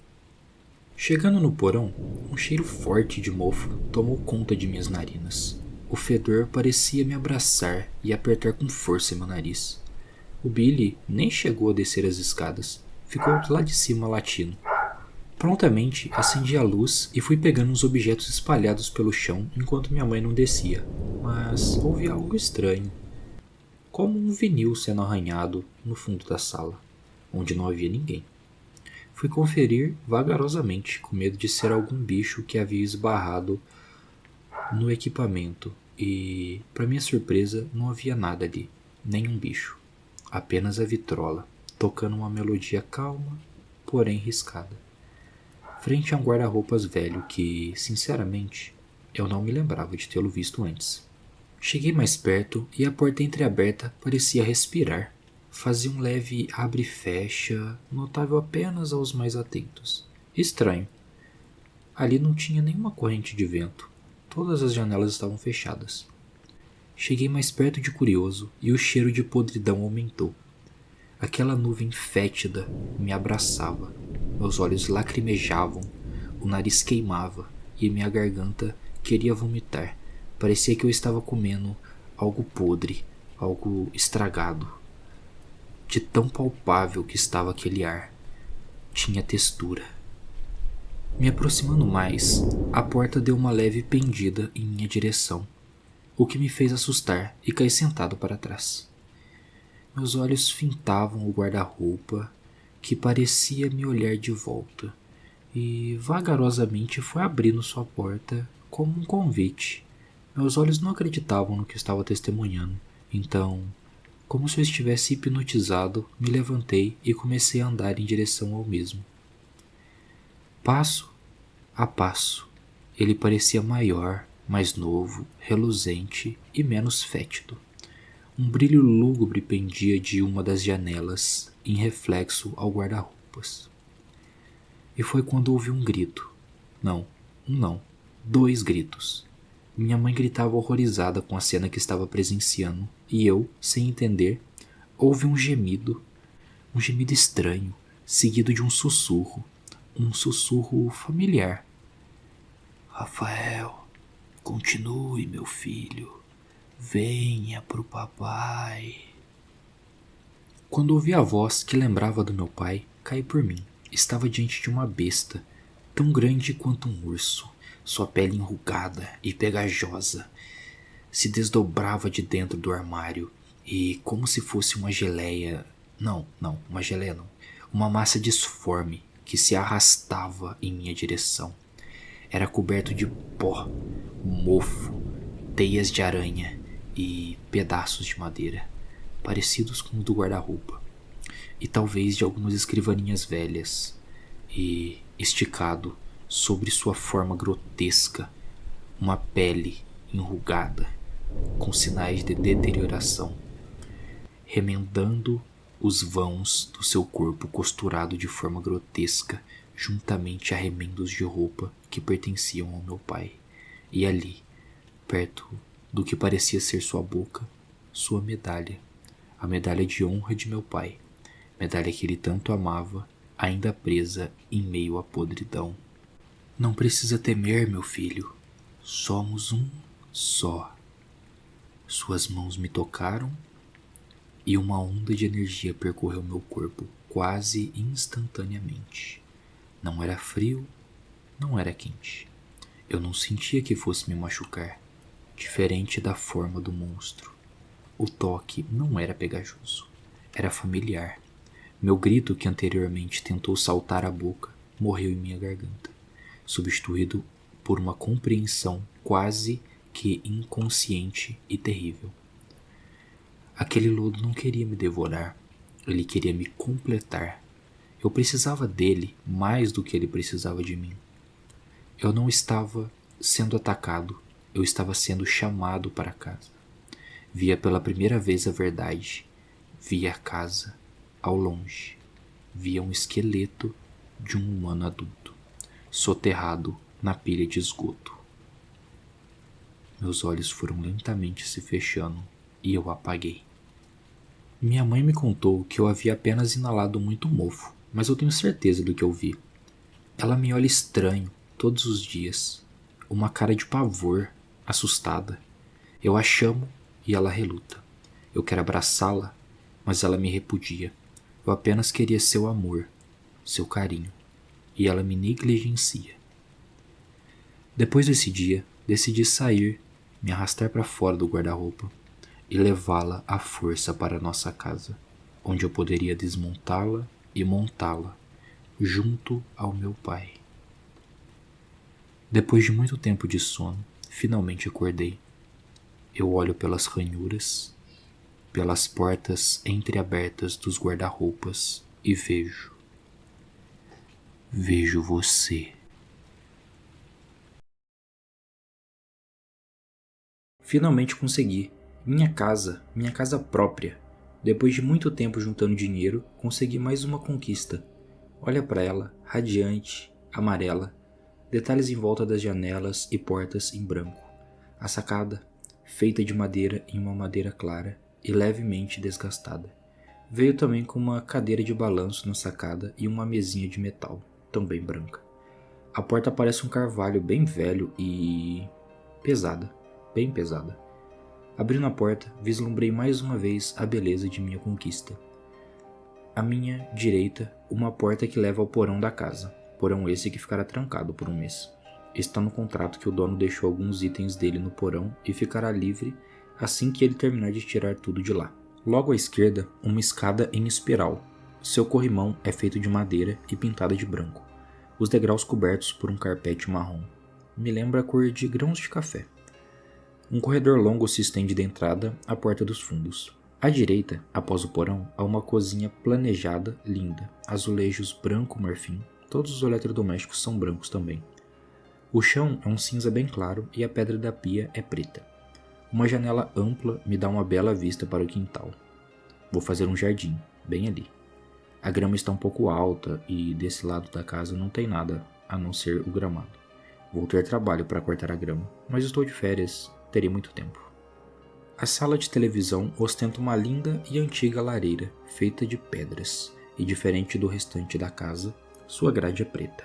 Speaker 1: Chegando no porão, um cheiro forte de mofo tomou conta de minhas narinas. O fedor parecia me abraçar e apertar com força meu nariz. O Billy nem chegou a descer as escadas, ficou lá de cima latindo. Prontamente acendi a luz e fui pegando uns objetos espalhados pelo chão enquanto minha mãe não descia, mas houve algo estranho, como um vinil sendo arranhado no fundo da sala, onde não havia ninguém. Fui conferir vagarosamente, com medo de ser algum bicho que havia esbarrado no equipamento, e, para minha surpresa, não havia nada ali, nenhum bicho, apenas a vitrola, tocando uma melodia calma, porém riscada. Frente a um guarda-roupas velho que, sinceramente, eu não me lembrava de tê-lo visto antes. Cheguei mais perto e a porta entreaberta parecia respirar. Fazia um leve abre e fecha, notável apenas aos mais atentos. Estranho. Ali não tinha nenhuma corrente de vento. Todas as janelas estavam fechadas. Cheguei mais perto de curioso e o cheiro de podridão aumentou. Aquela nuvem fétida me abraçava. Meus olhos lacrimejavam, o nariz queimava e minha garganta queria vomitar. Parecia que eu estava comendo algo podre, algo estragado. De tão palpável que estava aquele ar. Tinha textura. Me aproximando mais, a porta deu uma leve pendida em minha direção, o que me fez assustar e cair sentado para trás. Meus olhos fintavam o guarda-roupa, que parecia me olhar de volta, e vagarosamente foi abrindo sua porta como um convite. Meus olhos não acreditavam no que estava testemunhando, então, como se eu estivesse hipnotizado, me levantei e comecei a andar em direção ao mesmo. Passo a passo, ele parecia maior, mais novo, reluzente e menos fétido. Um brilho lúgubre pendia de uma das janelas, em reflexo ao guarda-roupas. E foi quando ouvi um grito. Não, um não, 2 gritos. Minha mãe gritava horrorizada com a cena que estava presenciando, e eu, sem entender, ouvi um gemido estranho, seguido de um sussurro familiar. Rafael, continue, meu filho. Venha pro papai. Quando ouvi a voz que lembrava do meu pai, caí por mim. Estava diante de uma besta, tão grande quanto um urso. Sua pele enrugada e pegajosa se desdobrava de dentro do armário e, como se fosse uma geleia... uma geleia não. Uma massa disforme que se arrastava em minha direção. Era coberto de pó, mofo, teias de aranha e pedaços de madeira, parecidos com os do guarda-roupa, e talvez de algumas escrivaninhas velhas, e esticado sobre sua forma grotesca, uma pele enrugada, com sinais de deterioração, remendando os vãos do seu corpo costurado de forma grotesca,
Speaker 2: juntamente a remendos de roupa que pertenciam ao meu pai. E ali, perto do que parecia ser sua boca, sua medalha, a medalha de honra de meu pai, medalha que ele tanto amava, ainda presa em meio à podridão. Não precisa temer, meu filho, somos um só. Suas mãos me tocaram e uma onda de energia percorreu meu corpo quase instantaneamente. Não era frio, não era quente. Eu não sentia que fosse me machucar, diferente da forma do monstro. O toque não era pegajoso, era familiar. Meu grito, que anteriormente tentou saltar a boca, morreu em minha garganta, substituído por uma compreensão quase que inconsciente e terrível. Aquele lodo não queria me devorar, ele queria me completar. Eu precisava dele mais do que ele precisava de mim. Eu não estava sendo atacado, eu estava sendo chamado para casa. Via pela primeira vez a verdade, via a casa ao longe, via um esqueleto de um humano adulto, soterrado na pilha de esgoto. Meus olhos foram lentamente se fechando e eu apaguei. Minha mãe me contou que eu havia apenas inalado muito mofo, mas eu tenho certeza do que eu vi. Ela me olha estranho todos os dias, uma cara de pavor, assustada. Eu a chamo e ela reluta. Eu quero abraçá-la, mas ela me repudia. Eu apenas queria seu amor, seu carinho, e ela me negligencia. Depois desse dia, decidi sair, me arrastar para fora do guarda-roupa e levá-la à força para nossa casa, onde eu poderia desmontá-la e montá-la, junto ao meu pai. Depois de muito tempo de sono, finalmente acordei. Eu olho pelas ranhuras, pelas portas entreabertas dos guarda-roupas e vejo você.
Speaker 1: Finalmente consegui. Minha casa própria. Depois de muito tempo juntando dinheiro, consegui mais uma conquista. Olha para ela, radiante, amarela, detalhes em volta das janelas e portas em branco. A sacada, feita de madeira em uma madeira clara e levemente desgastada. Veio também com uma cadeira de balanço na sacada e uma mesinha de metal, também branca. A porta parece um carvalho bem velho e pesada, bem pesada. Abrindo a porta, vislumbrei mais uma vez a beleza de minha conquista. À minha direita, uma porta que leva ao porão da casa, porão esse que ficará trancado por um mês. Está no contrato que o dono deixou alguns itens dele no porão e ficará livre assim que ele terminar de tirar tudo de lá. Logo à esquerda, uma escada em espiral. Seu corrimão é feito de madeira e pintada de branco. Os degraus cobertos por um carpete marrom. Me lembra a cor de grãos de café. Um corredor longo se estende da entrada à porta dos fundos. À direita, após o porão, há uma cozinha planejada, linda, azulejos branco marfim, todos os eletrodomésticos são brancos também. O chão é um cinza bem claro e a pedra da pia é preta. Uma janela ampla me dá uma bela vista para o quintal. Vou fazer um jardim, bem ali. A grama está um pouco alta e desse lado da casa não tem nada a não ser o gramado. Vou ter trabalho para cortar a grama, mas estou de férias, terei muito tempo. A sala de televisão ostenta uma linda e antiga lareira, feita de pedras, e diferente do restante da casa, sua grade é preta.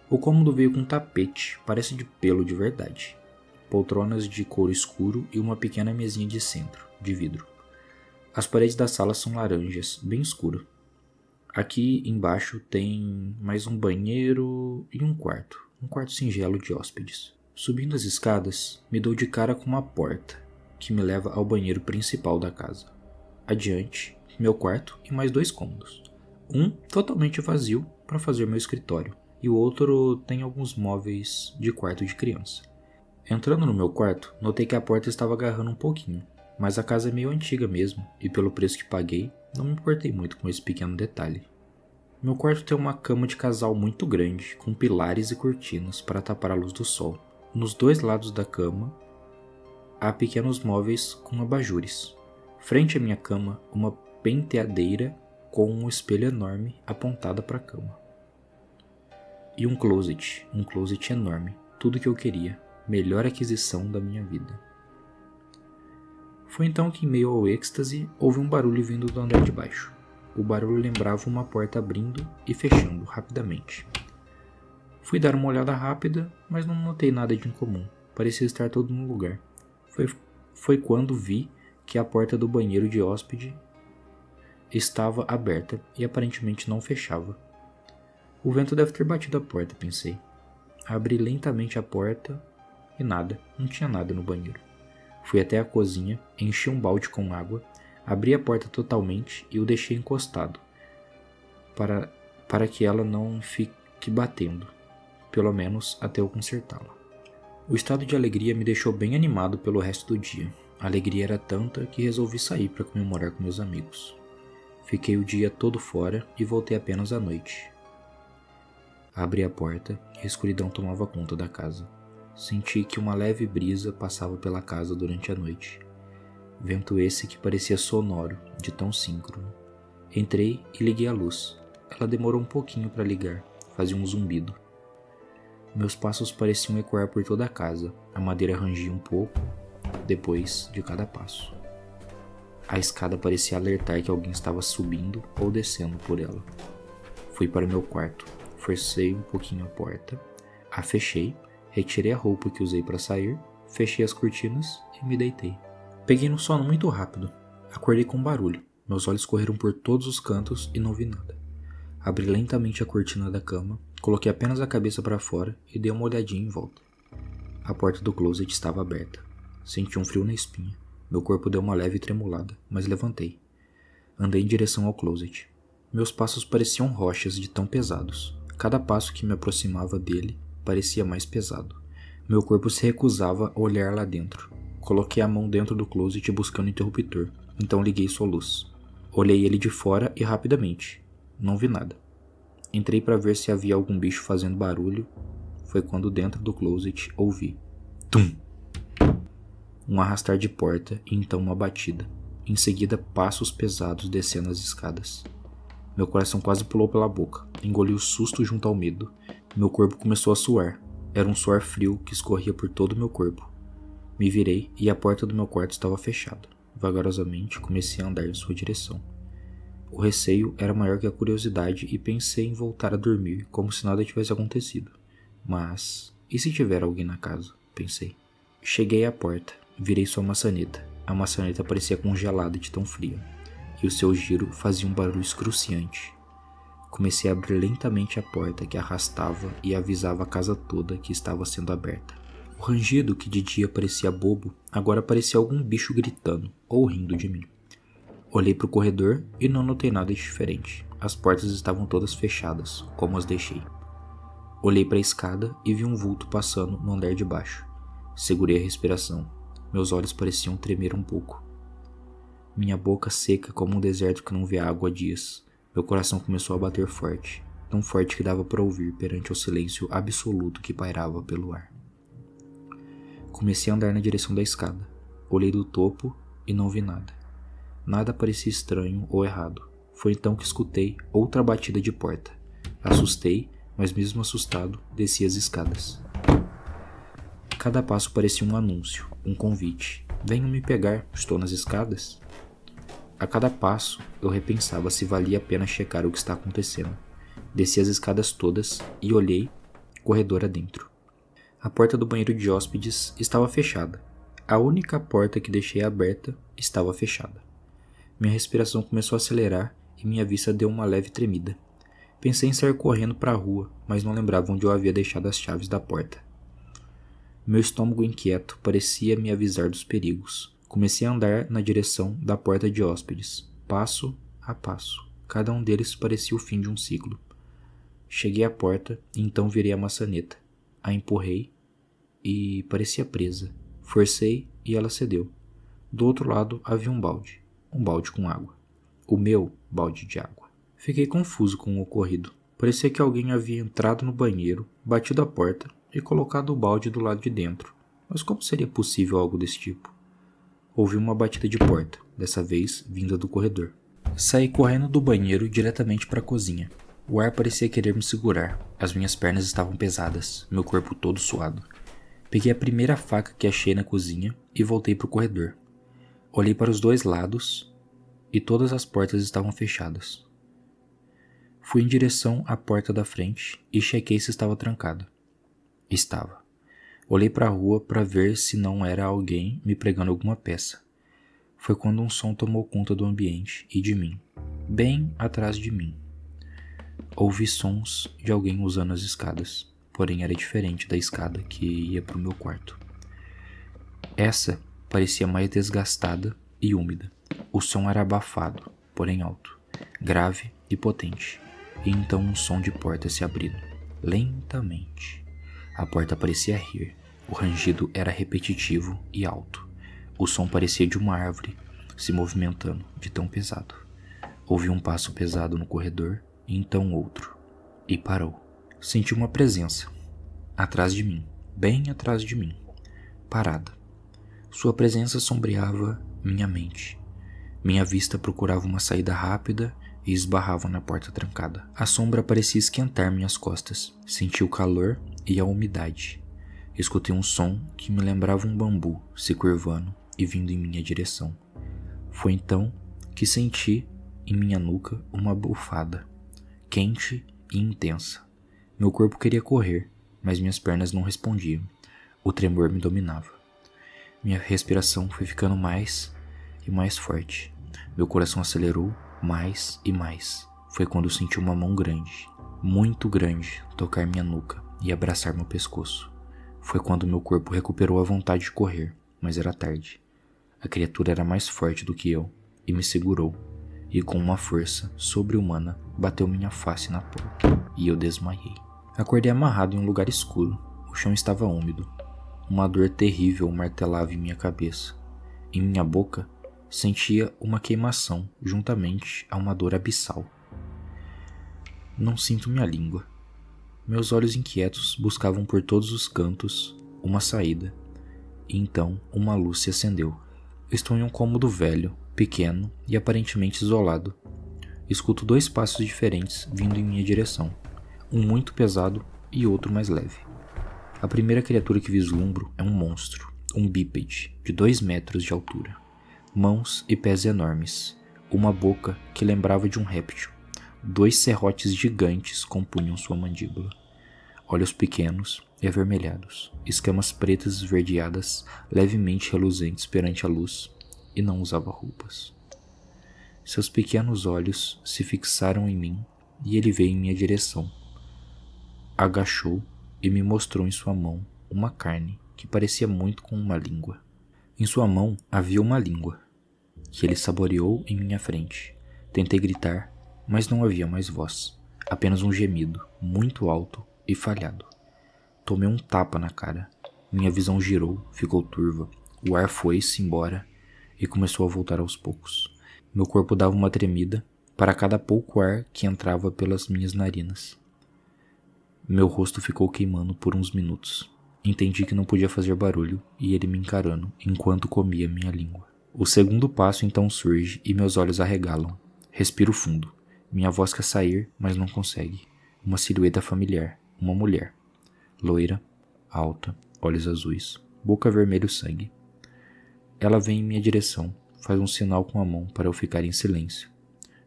Speaker 1: O cômodo veio com tapete, parece de pelo de verdade, poltronas de couro escuro e uma pequena mesinha de centro, de vidro. As paredes da sala são laranjas, bem escuro. Aqui embaixo tem mais um banheiro e um quarto singelo de hóspedes. Subindo as escadas, me dou de cara com uma porta, que me leva ao banheiro principal da casa. Adiante, meu quarto e mais 2 cômodos. Um totalmente vazio para fazer meu escritório, e o outro tem alguns móveis de quarto de criança. Entrando no meu quarto, notei que a porta estava agarrando um pouquinho, mas a casa é meio antiga mesmo, e pelo preço que paguei, não me importei muito com esse pequeno detalhe. Meu quarto tem uma cama de casal muito grande, com pilares e cortinas para tapar a luz do sol. Nos 2 lados da cama, há pequenos móveis com abajures. Frente à minha cama, uma penteadeira com um espelho enorme apontada para a cama.
Speaker 2: E um closet enorme, tudo que eu queria, melhor aquisição da minha vida. Foi então que, em meio ao êxtase, houve um barulho vindo do andar de baixo. O barulho lembrava uma porta abrindo e fechando rapidamente. Fui dar uma olhada rápida, mas não notei nada de incomum. Parecia estar tudo no lugar. Foi quando vi que a porta do banheiro de hóspede estava aberta e aparentemente não fechava. O vento deve ter batido a porta, pensei. Abri lentamente a porta e nada, não tinha nada no banheiro. Fui até a cozinha, enchi um balde com água, abri a porta totalmente e o deixei encostado, para que ela não fique batendo, pelo menos até eu consertá-la. O estado de alegria me deixou bem animado pelo resto do dia. A alegria era tanta que resolvi sair para comemorar com meus amigos. Fiquei o dia todo fora e voltei apenas à noite. Abri a porta e a escuridão tomava conta da casa. Senti que uma leve brisa passava pela casa durante a noite. Vento esse que parecia sonoro, de tão síncrono. Entrei e liguei a luz. Ela demorou um pouquinho para ligar, fazia um zumbido. Meus passos pareciam ecoar por toda a casa. A madeira rangia um pouco, depois de cada passo. A escada parecia alertar que alguém estava subindo ou descendo por ela. Fui para o meu quarto, forcei um pouquinho a porta, a fechei, retirei a roupa que usei para sair, fechei as cortinas e me deitei. Peguei no sono muito rápido. Acordei com um barulho. Meus olhos correram por todos os cantos e não vi nada. Abri lentamente a cortina da cama, coloquei apenas a cabeça para fora e dei uma olhadinha em volta. A porta do closet estava aberta. Senti um frio na espinha. Meu corpo deu uma leve tremulada, mas levantei. Andei em direção ao closet. Meus passos pareciam rochas de tão pesados. Cada passo que me aproximava dele parecia mais pesado. Meu corpo se recusava a olhar lá dentro. Coloquei a mão dentro do closet buscando o interruptor, então liguei sua luz. Olhei ele de fora e rapidamente. Não vi nada. Entrei para ver se havia algum bicho fazendo barulho. Foi quando dentro do closet ouvi tum! Um arrastar de porta e então uma batida. Em seguida, passos pesados descendo as escadas. Meu coração quase pulou pela boca. Engoli o susto junto ao medo. Meu corpo começou a suar. Era um suor frio que escorria por todo o meu corpo. Me virei e a porta do meu quarto estava fechada. Vagarosamente, comecei a andar em sua direção. O receio era maior que a curiosidade e pensei em voltar a dormir como se nada tivesse acontecido. Mas, e se tiver alguém na casa? Pensei. Cheguei à porta. Virei sua maçaneta. A maçaneta parecia congelada de tão fria, e o seu giro fazia um barulho excruciante. Comecei a abrir lentamente a porta que arrastava e avisava a casa toda que estava sendo aberta. O rangido, que de dia parecia bobo, agora parecia algum bicho gritando ou rindo de mim. Olhei para o corredor e não notei nada de diferente. As portas estavam todas fechadas, como as deixei. Olhei para a escada e vi um vulto passando no andar de baixo. Segurei a respiração. Meus olhos pareciam tremer um pouco. Minha boca seca como um deserto que não vê água há dias. Meu coração começou a bater forte, tão forte que dava para ouvir perante o silêncio absoluto que pairava pelo ar. Comecei a andar na direção da escada. Olhei do topo e não vi nada. Nada parecia estranho ou errado. Foi então que escutei outra batida de porta. Assustei, mas mesmo assustado, desci as escadas. Cada passo parecia um anúncio, um convite. Venham me pegar, estou nas escadas. A cada passo, eu repensava se valia a pena checar o que está acontecendo. Desci as escadas todas e olhei, corredor adentro. A porta do banheiro de hóspedes estava fechada. A única porta que deixei aberta estava fechada. Minha respiração começou a acelerar e minha vista deu uma leve tremida. Pensei em sair correndo para a rua, mas não lembrava onde eu havia deixado as chaves da porta. Meu estômago inquieto parecia me avisar dos perigos. Comecei a andar na direção da porta de hóspedes, passo a passo. Cada um deles parecia o fim de um ciclo. Cheguei à porta e então virei a maçaneta. A empurrei e parecia presa. Forcei e ela cedeu. Do outro lado havia um balde com água. O meu balde de água. Fiquei confuso com o ocorrido. Parecia que alguém havia entrado no banheiro, batido a porta e colocado o balde do lado de dentro. Mas como seria possível algo desse tipo? Ouvi uma batida de porta, dessa vez vinda do corredor. Saí correndo do banheiro diretamente para a cozinha.
Speaker 1: O ar parecia querer me segurar. As minhas pernas estavam pesadas, meu corpo todo suado. Peguei a primeira faca que achei na cozinha e voltei para o corredor. Olhei para os dois lados e todas as portas estavam fechadas. Fui em direção à porta da frente e chequei se estava trancada. Estava. Olhei para a rua para ver se não era alguém me pregando alguma peça. Foi quando um som tomou conta do ambiente e de mim, bem atrás de mim. Ouvi sons de alguém usando as escadas, porém era diferente da escada que ia para o meu quarto. Essa parecia mais desgastada e úmida. O som era abafado, porém alto, grave e potente. E então um som de porta se abrindo, lentamente. A porta parecia rir. O rangido era repetitivo e alto. O som parecia de uma árvore se movimentando de tão pesado. Ouvi um passo pesado no corredor e então outro. E parou. Senti uma presença. Atrás de mim, bem atrás de mim. Parada. Sua presença sombreava minha mente. Minha vista procurava uma saída rápida e esbarrava na porta trancada. A sombra parecia esquentar minhas costas. Senti o calor e a umidade. Escutei um som que me lembrava um bambu se curvando e vindo em minha direção. Foi então que senti em minha nuca uma bufada, quente e intensa. Meu corpo queria correr, mas minhas pernas não respondiam. O tremor me dominava. Minha respiração foi ficando mais e mais forte. Meu coração acelerou mais e mais. Foi quando senti uma mão grande, muito grande, tocar minha nuca e abraçar meu pescoço. Foi quando meu corpo recuperou a vontade de correr, mas era tarde. A criatura era mais forte do que eu e me segurou, e com uma força sobre-humana bateu minha face na porta, e eu desmaiei. Acordei amarrado em um lugar escuro. O chão estava úmido. Uma dor terrível martelava em minha cabeça. Em minha boca, sentia uma queimação juntamente a uma dor abissal. Não sinto minha língua. Meus olhos inquietos buscavam por todos os cantos uma saída, e então uma luz se acendeu. Estou em um cômodo velho, pequeno e aparentemente isolado. Escuto dois passos diferentes vindo em minha direção, um muito pesado e outro mais leve. A primeira criatura que vislumbro é um monstro, um bípede, de 2 metros de altura. Mãos e pés enormes, uma boca que lembrava de um réptil. 2 serrotes gigantes compunham sua mandíbula. Olhos pequenos e avermelhados, escamas pretas esverdeadas, levemente reluzentes perante a luz, e não usava roupas. Seus pequenos olhos se fixaram em mim e ele veio em minha direção. Agachou e me mostrou em sua mão uma carne que parecia muito com uma língua. Em sua mão havia uma língua, que ele saboreou em minha frente. Tentei gritar, mas não havia mais voz, apenas um gemido, muito alto e falhado. Tomei um tapa na cara. Minha visão girou, ficou turva. O ar foi-se embora e começou a voltar aos poucos. Meu corpo dava uma tremida para cada pouco ar que entrava pelas minhas narinas. Meu rosto ficou queimando por uns minutos. Entendi que não podia fazer barulho e ele me encarando enquanto comia minha língua. O segundo passo então surge e meus olhos arregalam. Respiro fundo. Minha voz quer sair, mas não consegue. Uma silhueta familiar. Uma mulher. Loira, alta, olhos azuis, boca vermelho sangue. Ela vem em minha direção, faz um sinal com a mão para eu ficar em silêncio.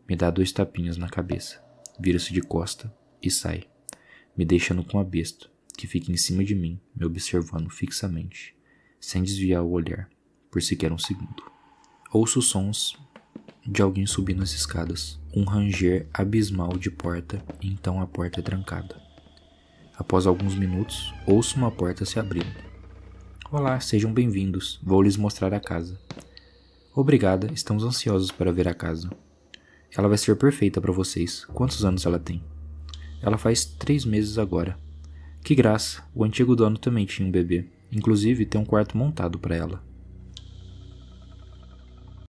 Speaker 1: Me dá 2 tapinhas na cabeça. Vira-se de costa e sai, me deixando com a besta, que fica em cima de mim, me observando fixamente, sem desviar o olhar, por sequer um segundo. Ouço sons de alguém subindo as escadas, um ranger abismal de porta, e então a porta é trancada. Após alguns minutos, ouço uma porta se abrindo. Olá, sejam bem-vindos, vou lhes mostrar a casa. Obrigada, estamos ansiosos para ver a casa. Ela vai ser perfeita para vocês. Quantos anos ela tem? Ela faz 3 meses agora. Que graça, o antigo dono também tinha um bebê. Inclusive tem um quarto montado para ela.